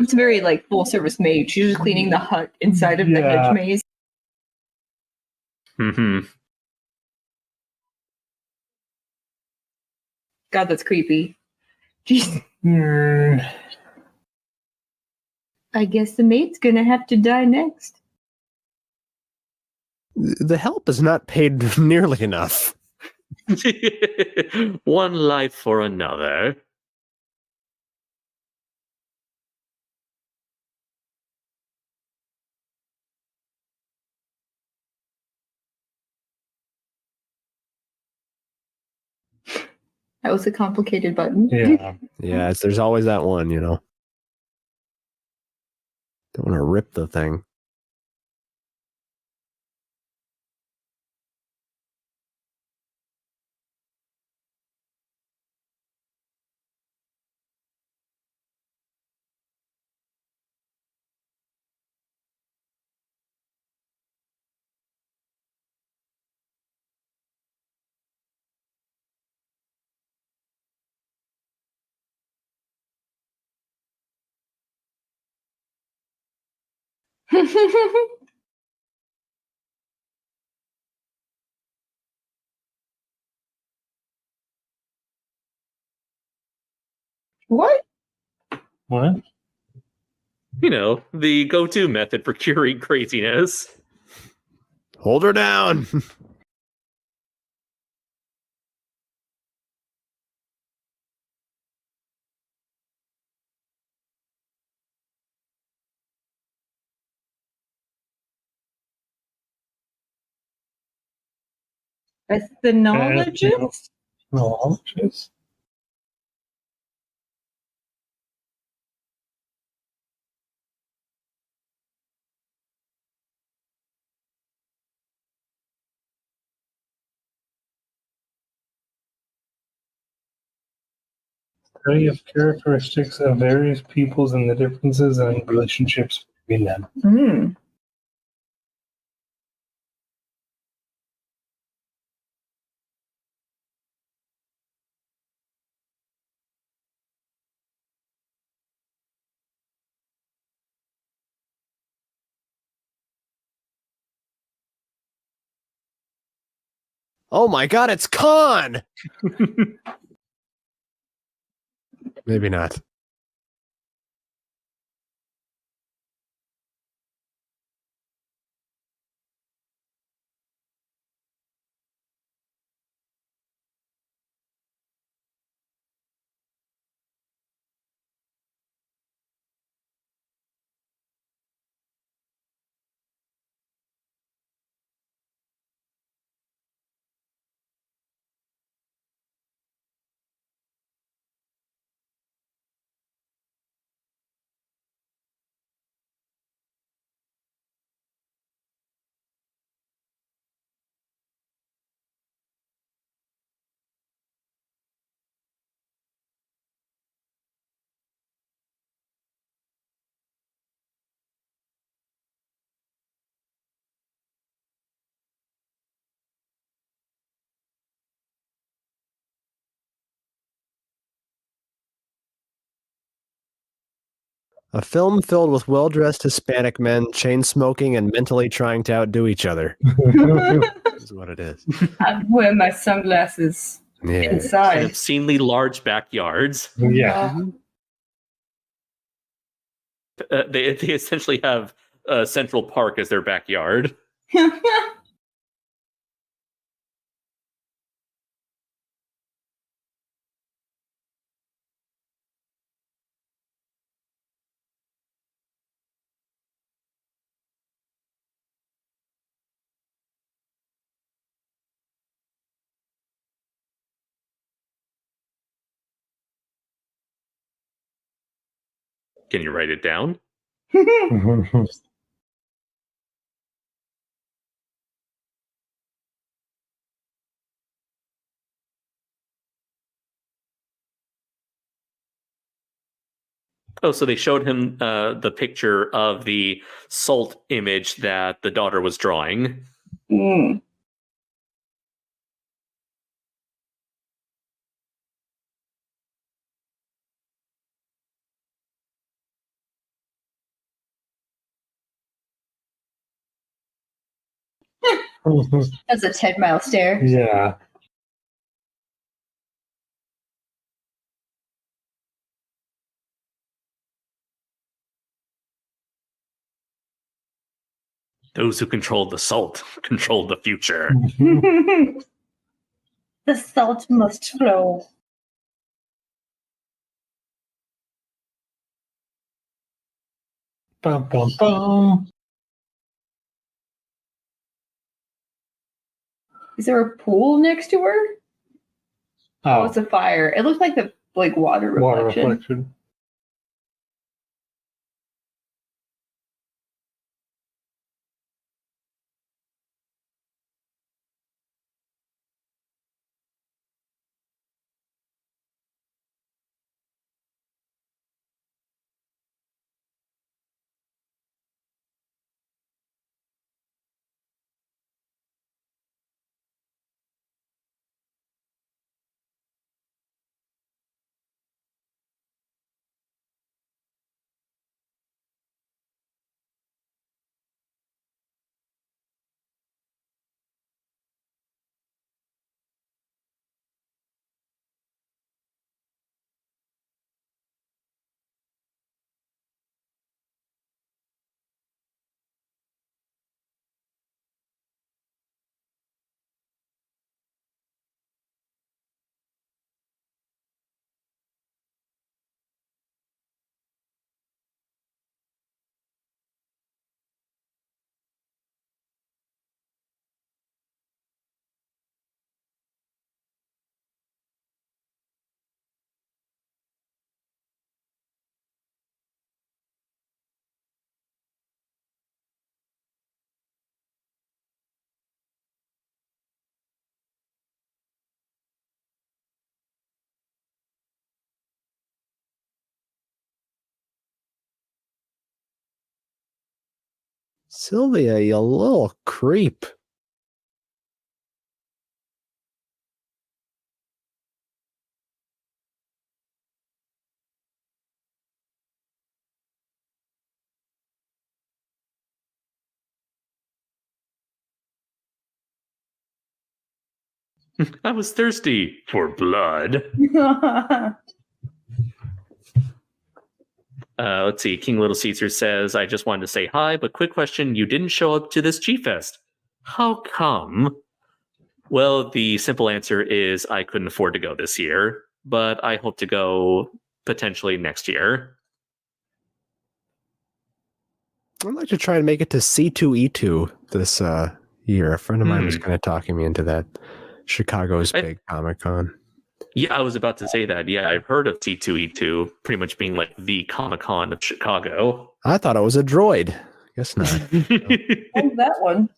It's very like full service maid. She's just cleaning the hut inside of the hedge maze. Mm-hmm. God, that's creepy. Jeez. I guess the maid's gonna have to die next. The help is not paid nearly enough. One life for another. That was a complicated button. Yeah. Yeah, there's always that one, you know. Don't want to rip the thing. What? What? You know, the go-to method for curing craziness. Hold her down. Ethnologist? Ethnologist? Study of characteristics of various peoples and the differences and relationships between them. Hmm. Oh my god, it's Khan! Maybe not. A film filled with well-dressed Hispanic men chain smoking and mentally trying to outdo each other. Is what it is. I wear my sunglasses Yeah. And inside. obscenely large backyards. Yeah. They essentially have Central Park as their backyard. Can you write it down? Oh, so they showed him the picture of the salt image that the daughter was drawing. Mm. That's a 10-mile stare. Yeah. Those who control the salt control the future. The salt must flow. Bum, bum, bum. Is there a pool next to her? Oh, it's a fire. It looks like the water reflection. Water reflection. Sylvia, you little creep. I was thirsty for blood. Let's see. King Little Caesar says, I just wanted to say hi, but quick question. You didn't show up to this G-Fest. How come? Well, the simple answer is I couldn't afford to go this year, but I hope to go potentially next year. I'd like to try and make it to C2E2 this year. A friend of mine was kind of talking me into that. Chicago's big Comic-Con. Yeah, I was about to say that. Yeah, I've heard of C2E2 pretty much being like the Comic-Con of Chicago. I thought it was a droid. Guess not. Oh, that one.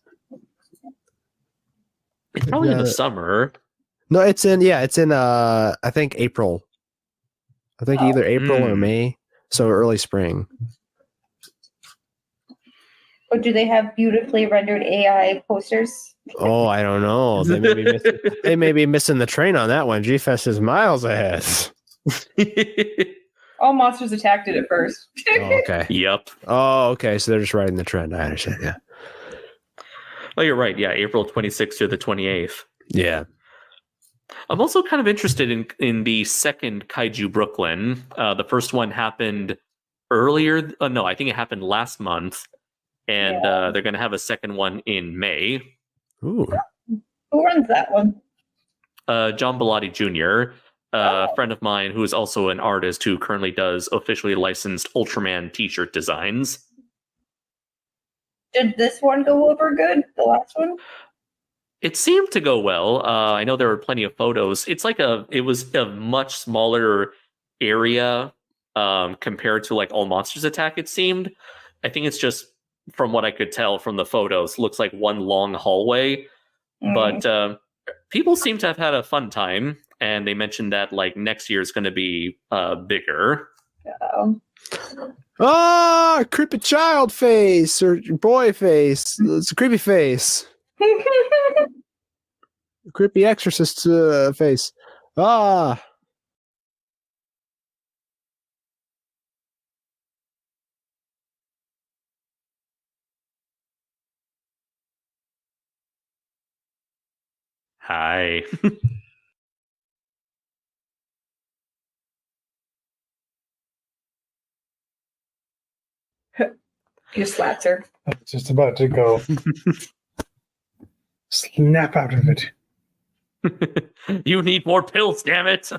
It's probably in the summer. No, it's in I think April. I think either April or May. So early spring. Or do they have beautifully rendered AI posters? Oh, I don't know. They may be missing the train on that one. G-Fest is miles ahead. All monsters attacked it at first. Oh, okay. Yep. Oh, okay. So they're just riding the trend. I understand. Yeah. Oh, you're right. Yeah, April 26th to the 28th. Yeah. I'm also kind of interested in the second Kaiju Brooklyn. The first one happened earlier. No, I think it happened last month. And they're going to have a second one in May. Ooh. Who runs that one? John Bellotti Jr., a friend of mine who is also an artist who currently does officially licensed Ultraman t-shirt designs. Did this one go over good? The last one? It seemed to go well. I know there were plenty of photos. It was a much smaller area compared to like All Monsters Attack, it seemed. I think it's just, from what I could tell from the photos, looks like one long hallway. But people seem to have had a fun time, and they mentioned that like next year is going to be bigger. Ah, creepy child face or boy face. It's a creepy face. Creepy exorcist face. Ah. Hi. He slaps her. I was just about to go snap out of it. You need more pills, damn it.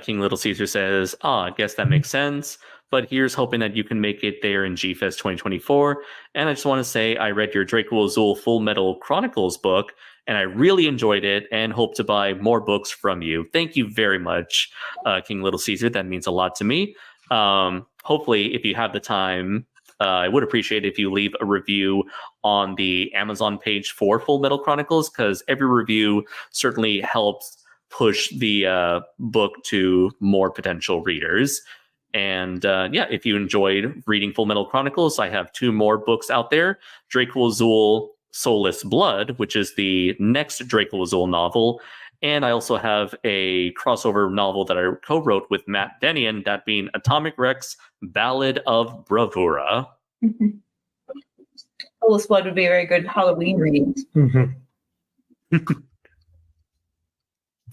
King Little Caesar says, I guess that makes sense. But here's hoping that you can make it there in G-Fest 2024. And I just want to say I read your Draco Azul Full Metal Chronicles book, and I really enjoyed it and hope to buy more books from you. Thank you very much, King Little Caesar. That means a lot to me. Hopefully, if you have the time, I would appreciate it if you leave a review on the Amazon page for Full Metal Chronicles, because every review certainly helps push the book to more potential readers. And if you enjoyed reading Full Metal Chronicles, I have 2 more books out there. Draco Azul Soulless Blood, which is the next Draco Azul novel. And I also have a crossover novel that I co-wrote with Matt Denian, that being Atomic Rex Ballad of Bravura. Soulless Blood would be a very good Halloween reading.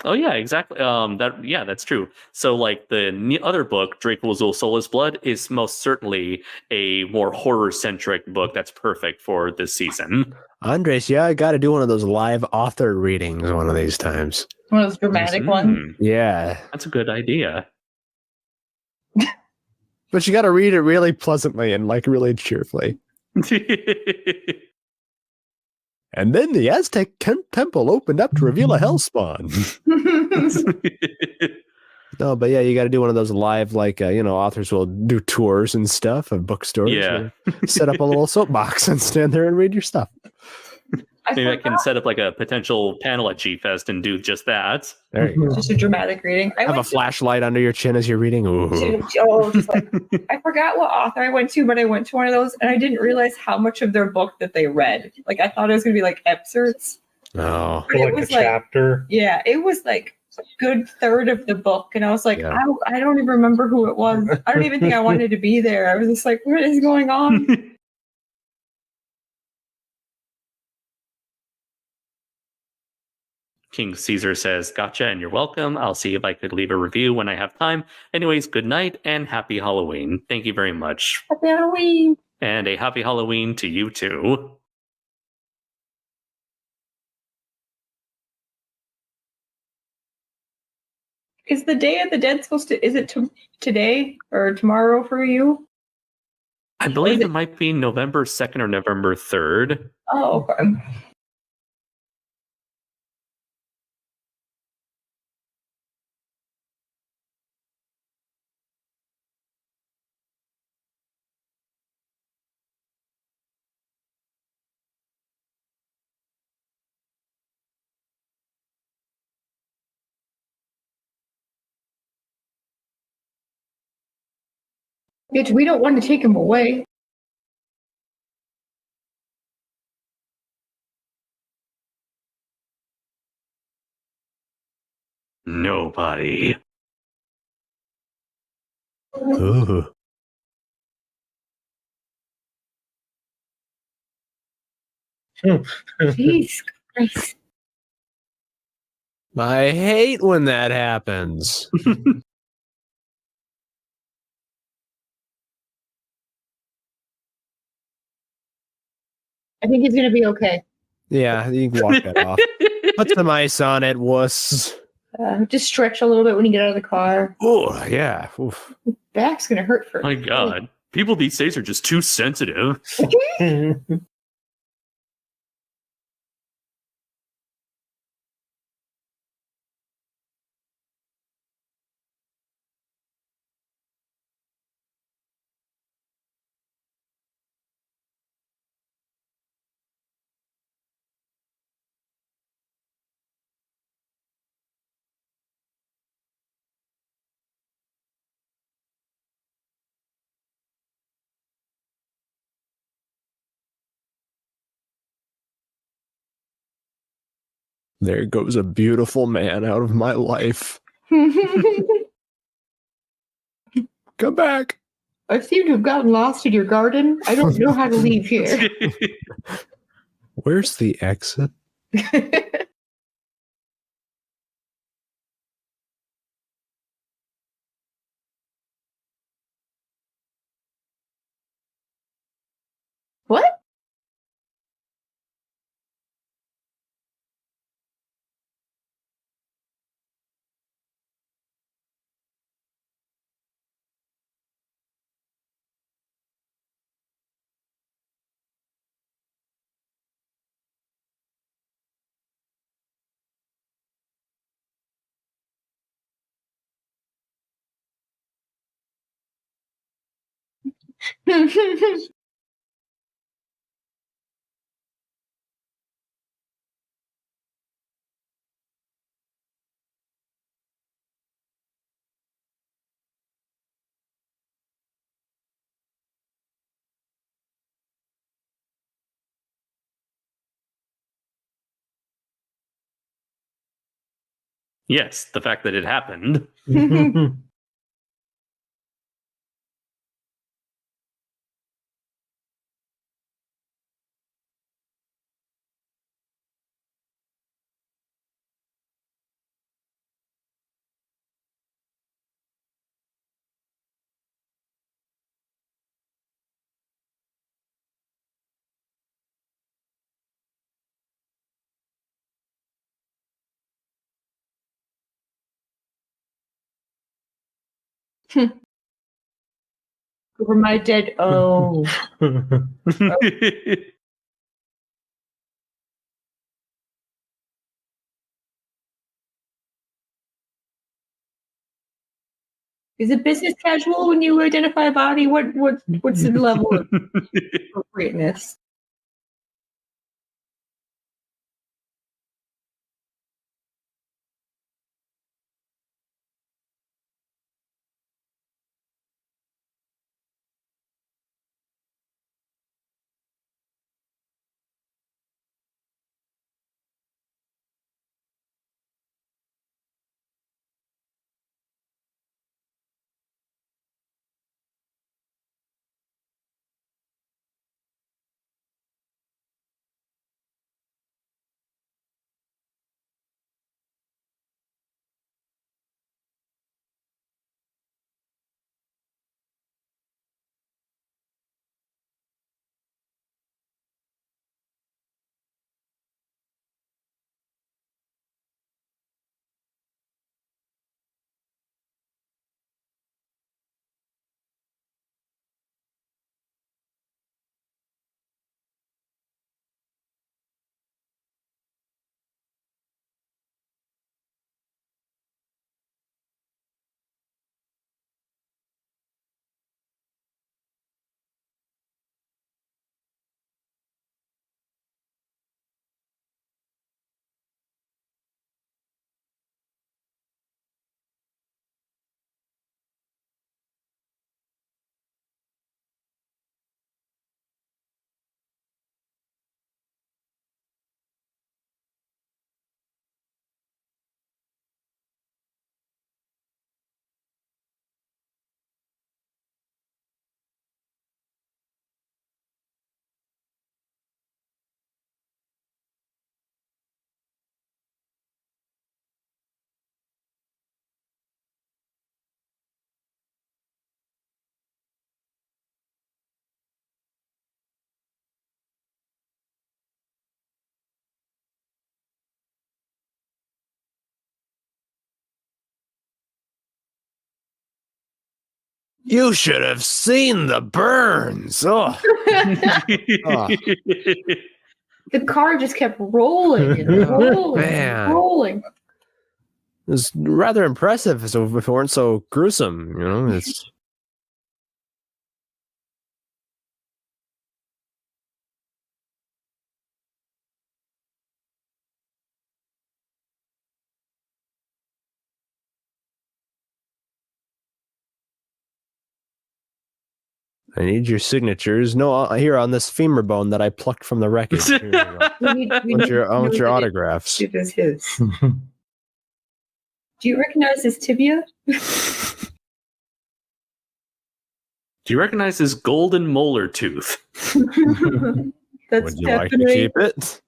Oh yeah, exactly. That's true. So like the other book, Draco Azul Soulless Blood, is most certainly a more horror-centric book that's perfect for this season. Andres, yeah, I got to do one of those live author readings one of these times. One of those dramatic ones. Yeah. That's a good idea. But you got to read it really pleasantly and like really cheerfully. And then the Aztec temple opened up to reveal a hellspawn. No, but yeah, you got to do one of those live, like, authors will do tours and stuff of bookstores. Yeah. Set up a little soapbox and stand there and read your stuff. Maybe I can set up like a potential panel at G-Fest and do just that. There you go. Just a dramatic reading. Have a flashlight under your chin as you're reading. Ooh. Just like, I forgot what author I went to, but I went to one of those and I didn't realize how much of their book that they read. Like I thought it was going to be like excerpts. Oh. But Like a chapter. Yeah, it was like a good third of the book. And I was like, Yeah. I don't even remember who it was. I don't even think I wanted to be there. I was just like, what is going on? King Caesar says, gotcha, and you're welcome. I'll see if I could leave a review when I have time. Anyways, good night and happy Halloween. Thank you very much. Happy Halloween. And a happy Halloween to you too. Is the Day of the Dead supposed to, is it today or tomorrow for you? I believe it might be November 2nd or November 3rd. Oh, okay. Bitch, we don't want to take him away. Nobody. Ooh. Jeez Christ. I hate when that happens. I think he's gonna be okay. Yeah, you can walk that off. Put some ice on it, wuss. Just stretch a little bit when you get out of the car. Oh, yeah. Oof. Back's gonna hurt for My God. People these days are just too sensitive. There goes a beautiful man out of my life. Come back. I seem to have gotten lost in your garden. I don't know how to leave here. Where's the exit? What? Yes, the fact that it happened. Over my dead. Oh. Is it business casual when you identify a body? What's the level of appropriateness? You should have seen the burns. Oh, The car just kept rolling and rolling man. and rolling. It was rather impressive if it weren't so gruesome, you know. It's I need your signatures. No, here on this femur bone that I plucked from the wreckage. Here you go. I want your autographs. It is his. Do you recognize his tibia? Do you recognize his golden molar tooth? That's Would you like to definitely keep it?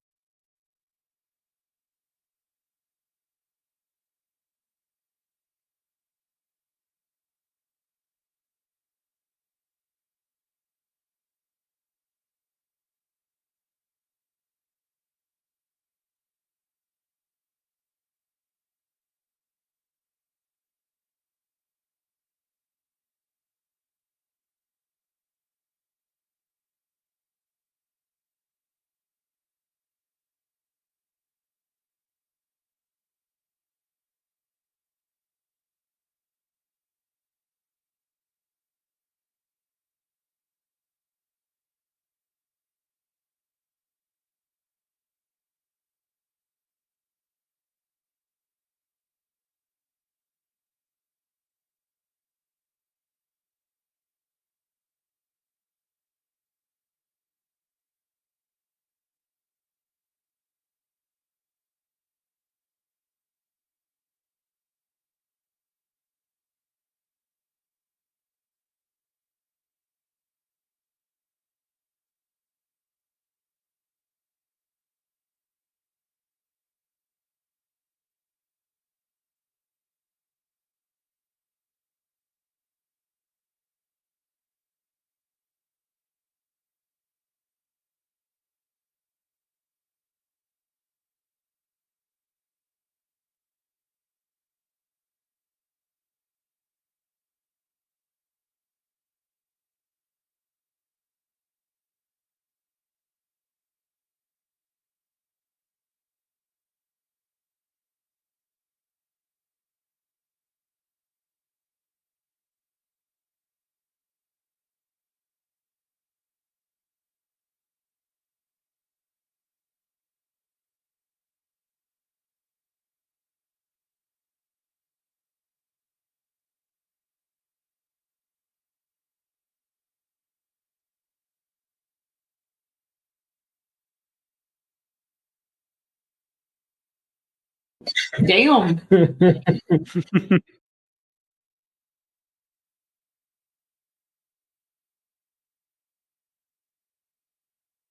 damn.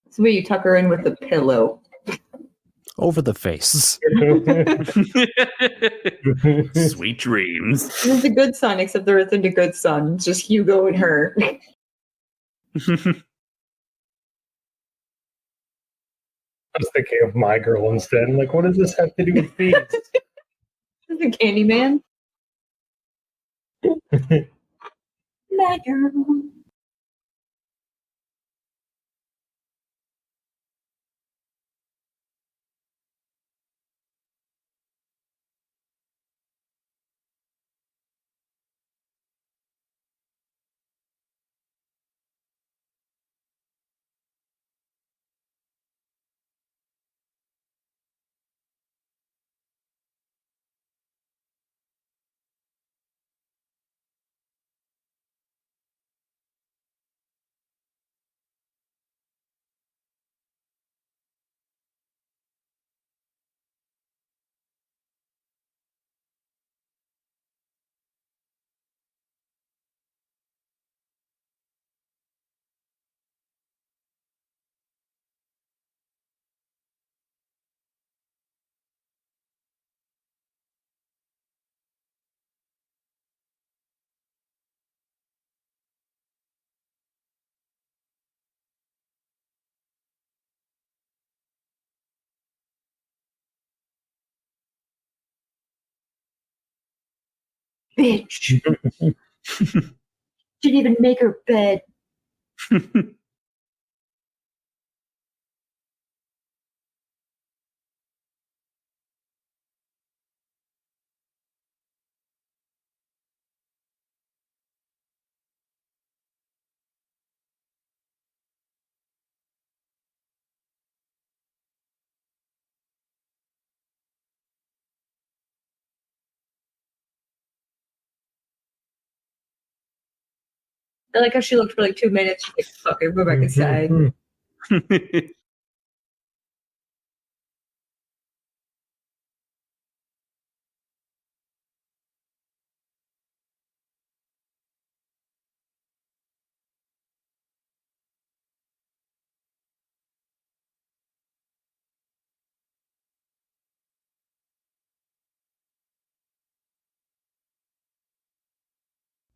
It's where you tuck her in with the pillow. Over the face. Sweet dreams. This is a good son, except there isn't a good son. It's just Hugo and her. I was thinking of My Girl instead. I'm like, what does this have to do with bees? This is a Candyman. My girl. Bitch. Didn't even make her bed. I like how she looked for like 2 minutes. She's like, fuck it, go back inside.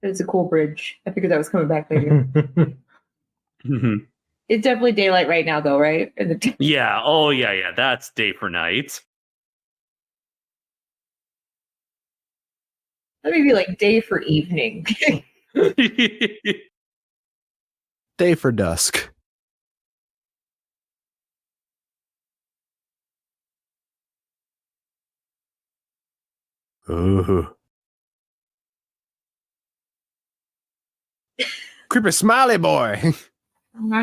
It's a cool bridge. I figured that was coming back later. It's definitely daylight right now, though, right? Yeah. Oh, yeah. That's day for night. Let me be like day for evening. Day for dusk. Ooh. Creepy smiley boy. I'm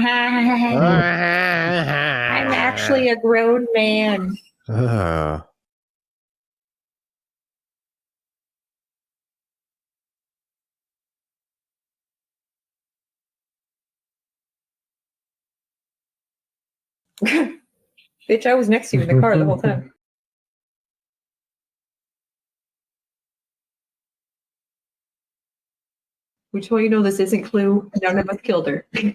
actually a grown man. Bitch, I was next to you in the car the whole time. Which way you know this isn't Clue? None of us killed her. You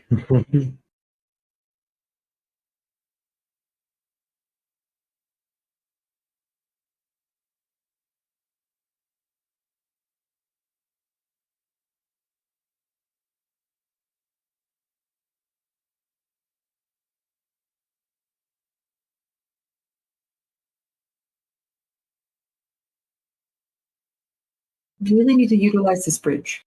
really need to utilize this bridge.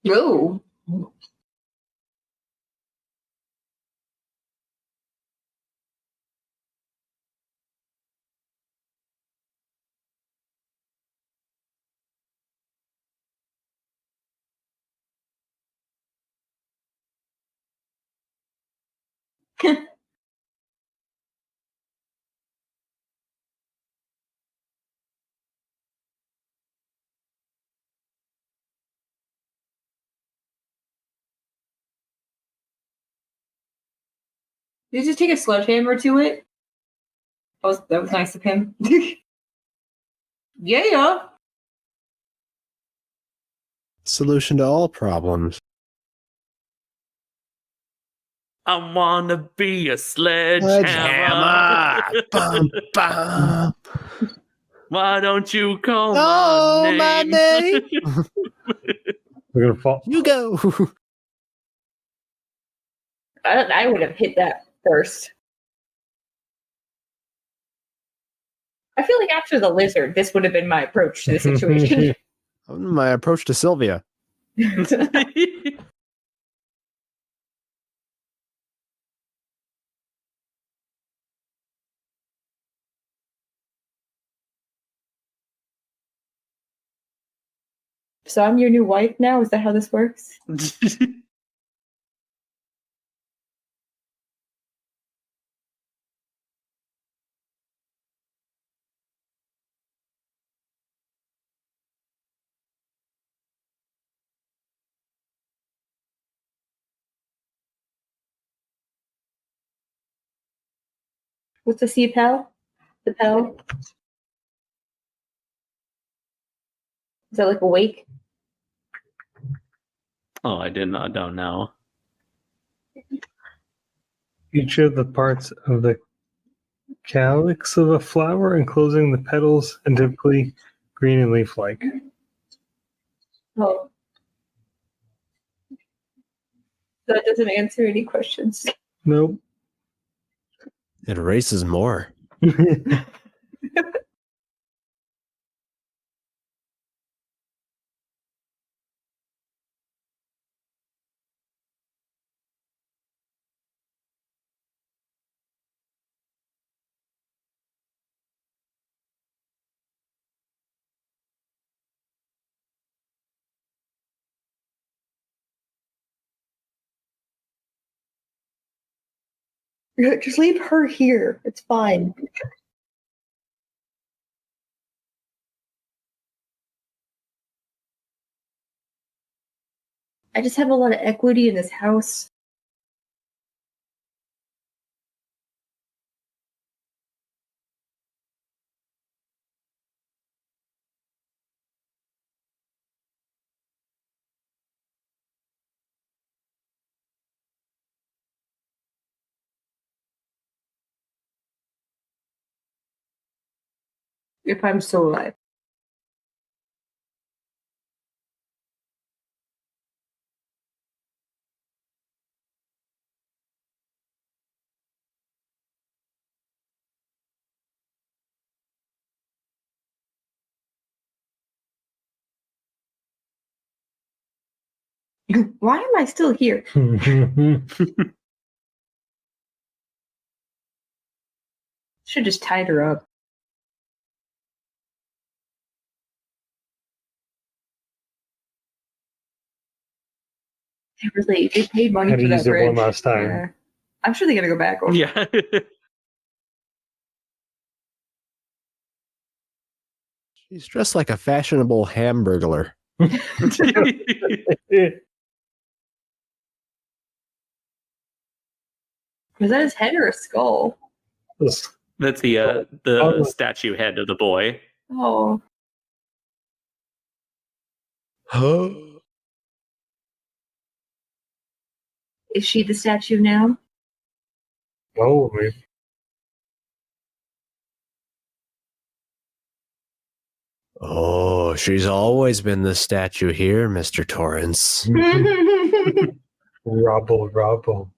No. Did you just take a sledgehammer to it? That was nice of him. Yeah. Solution to all problems. I wanna be a sledgehammer. Bum, bum. Why don't you call Oh, my name? We're gonna fall. You go. I would have hit that first. I feel like after the lizard, this would have been my approach to the situation. My approach to Sylvia. So I'm your new wife now? Is that how this works? What's the CPEL? The PEL? Is that like a wake? Oh, I don't know. Each of the parts of the calyx of a flower enclosing the petals and typically green and leaf-like. Oh. That doesn't answer any questions. Nope. It races more. Just leave her here. It's fine. I just have a lot of equity in this house. If I'm still alive. Why am I still here? Should just tied her up. They paid money Had for to that use it bridge. one last time. Yeah. I'm sure they gotta go back over. Yeah. She's dressed like a fashionable hamburglar. Was that his head or a skull? That's the statue head of the boy. Oh. Huh? Is she the statue now? Oh, maybe. Oh, she's always been the statue here, Mr. Torrance. Rubble. Oh.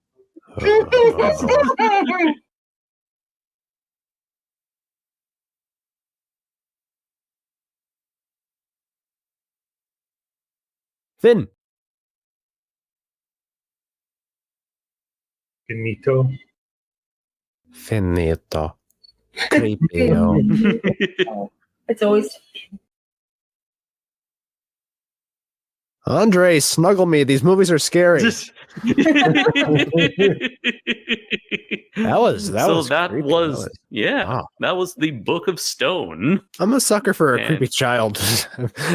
Finn. Finito. Finito. Creepio. It's always Andre, snuggle me. These movies are scary. That was creepy. Wow. That was the Book of Stone. I'm a sucker for a creepy child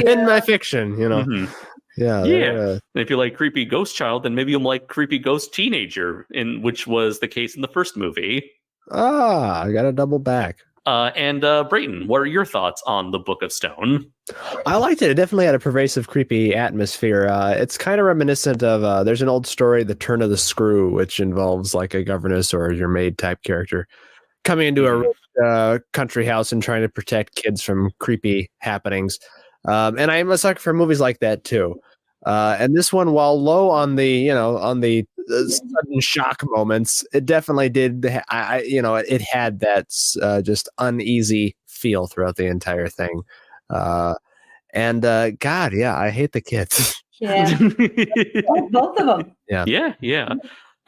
in my fiction, you know. Mm-hmm. Yeah. If you like creepy ghost child, then maybe you'll like creepy ghost teenager, which was the case in the first movie. I gotta double back. And Brayton, what are your thoughts on the Book of Stone? I liked it. It definitely had a pervasive, creepy atmosphere. It's kind of reminiscent of, there's an old story, The Turn of the Screw, which involves like a governess or your maid type character coming into a country house and trying to protect kids from creepy happenings. And I'm a sucker for movies like that too. And this one, while low on the, sudden shock moments, it definitely did. It had that just uneasy feel throughout the entire thing. And God, yeah, I hate the kids. yeah. Both of them. Yeah.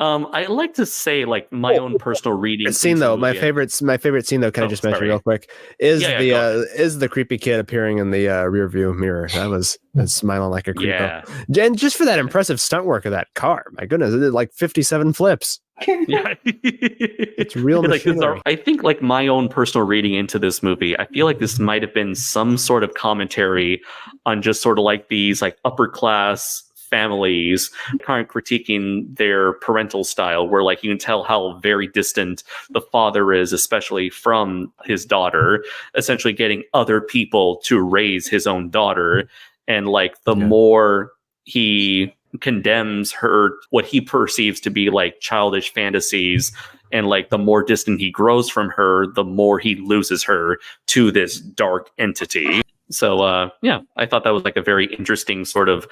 I like to say like my own personal reading. Scene though, my favorite scene though. Can I just mention real quick? Is the creepy kid appearing in the rear view mirror? That's smiling like a creepo. Yeah. And just for that impressive stunt work of that car, my goodness, it did like 57 flips. Yeah. It's real machinery. I think like my own personal reading into this movie, I feel like this might have been some sort of commentary on just sort of like these like upper class families kind of critiquing their parental style, where like you can tell how very distant the father is, especially from his daughter, essentially getting other people to raise his own daughter. And like the more he condemns her, what he perceives to be like childish fantasies, and like the more distant he grows from her, the more he loses her to this dark entity. So I thought that was like a very interesting sort of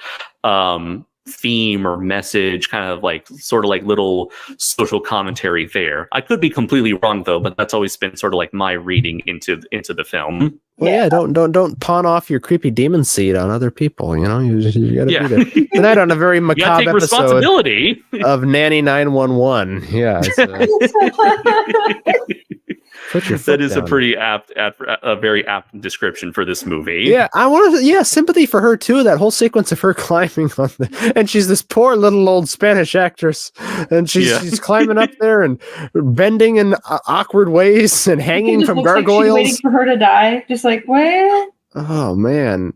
theme or message, kind of like sort of like little social commentary there. I could be completely wrong though, but that's always been sort of like my reading into the film. Well, yeah, don't pawn off your creepy demon seed on other people. You know, you gotta be there. Tonight on a very You gotta macabre take episode responsibility. of Nanny 911. Yeah, put your foot That is down. a pretty a very apt description for this movie. Yeah, I want to. Yeah, sympathy for her too. That whole sequence of her climbing on and she's this poor little old Spanish actress, and she's climbing up there and bending in awkward ways and hanging from gargoyles. Like she's waiting for her to die. Just like, what? Oh man,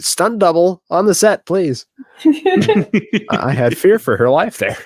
stunt double on the set, please. I had fear for her life there.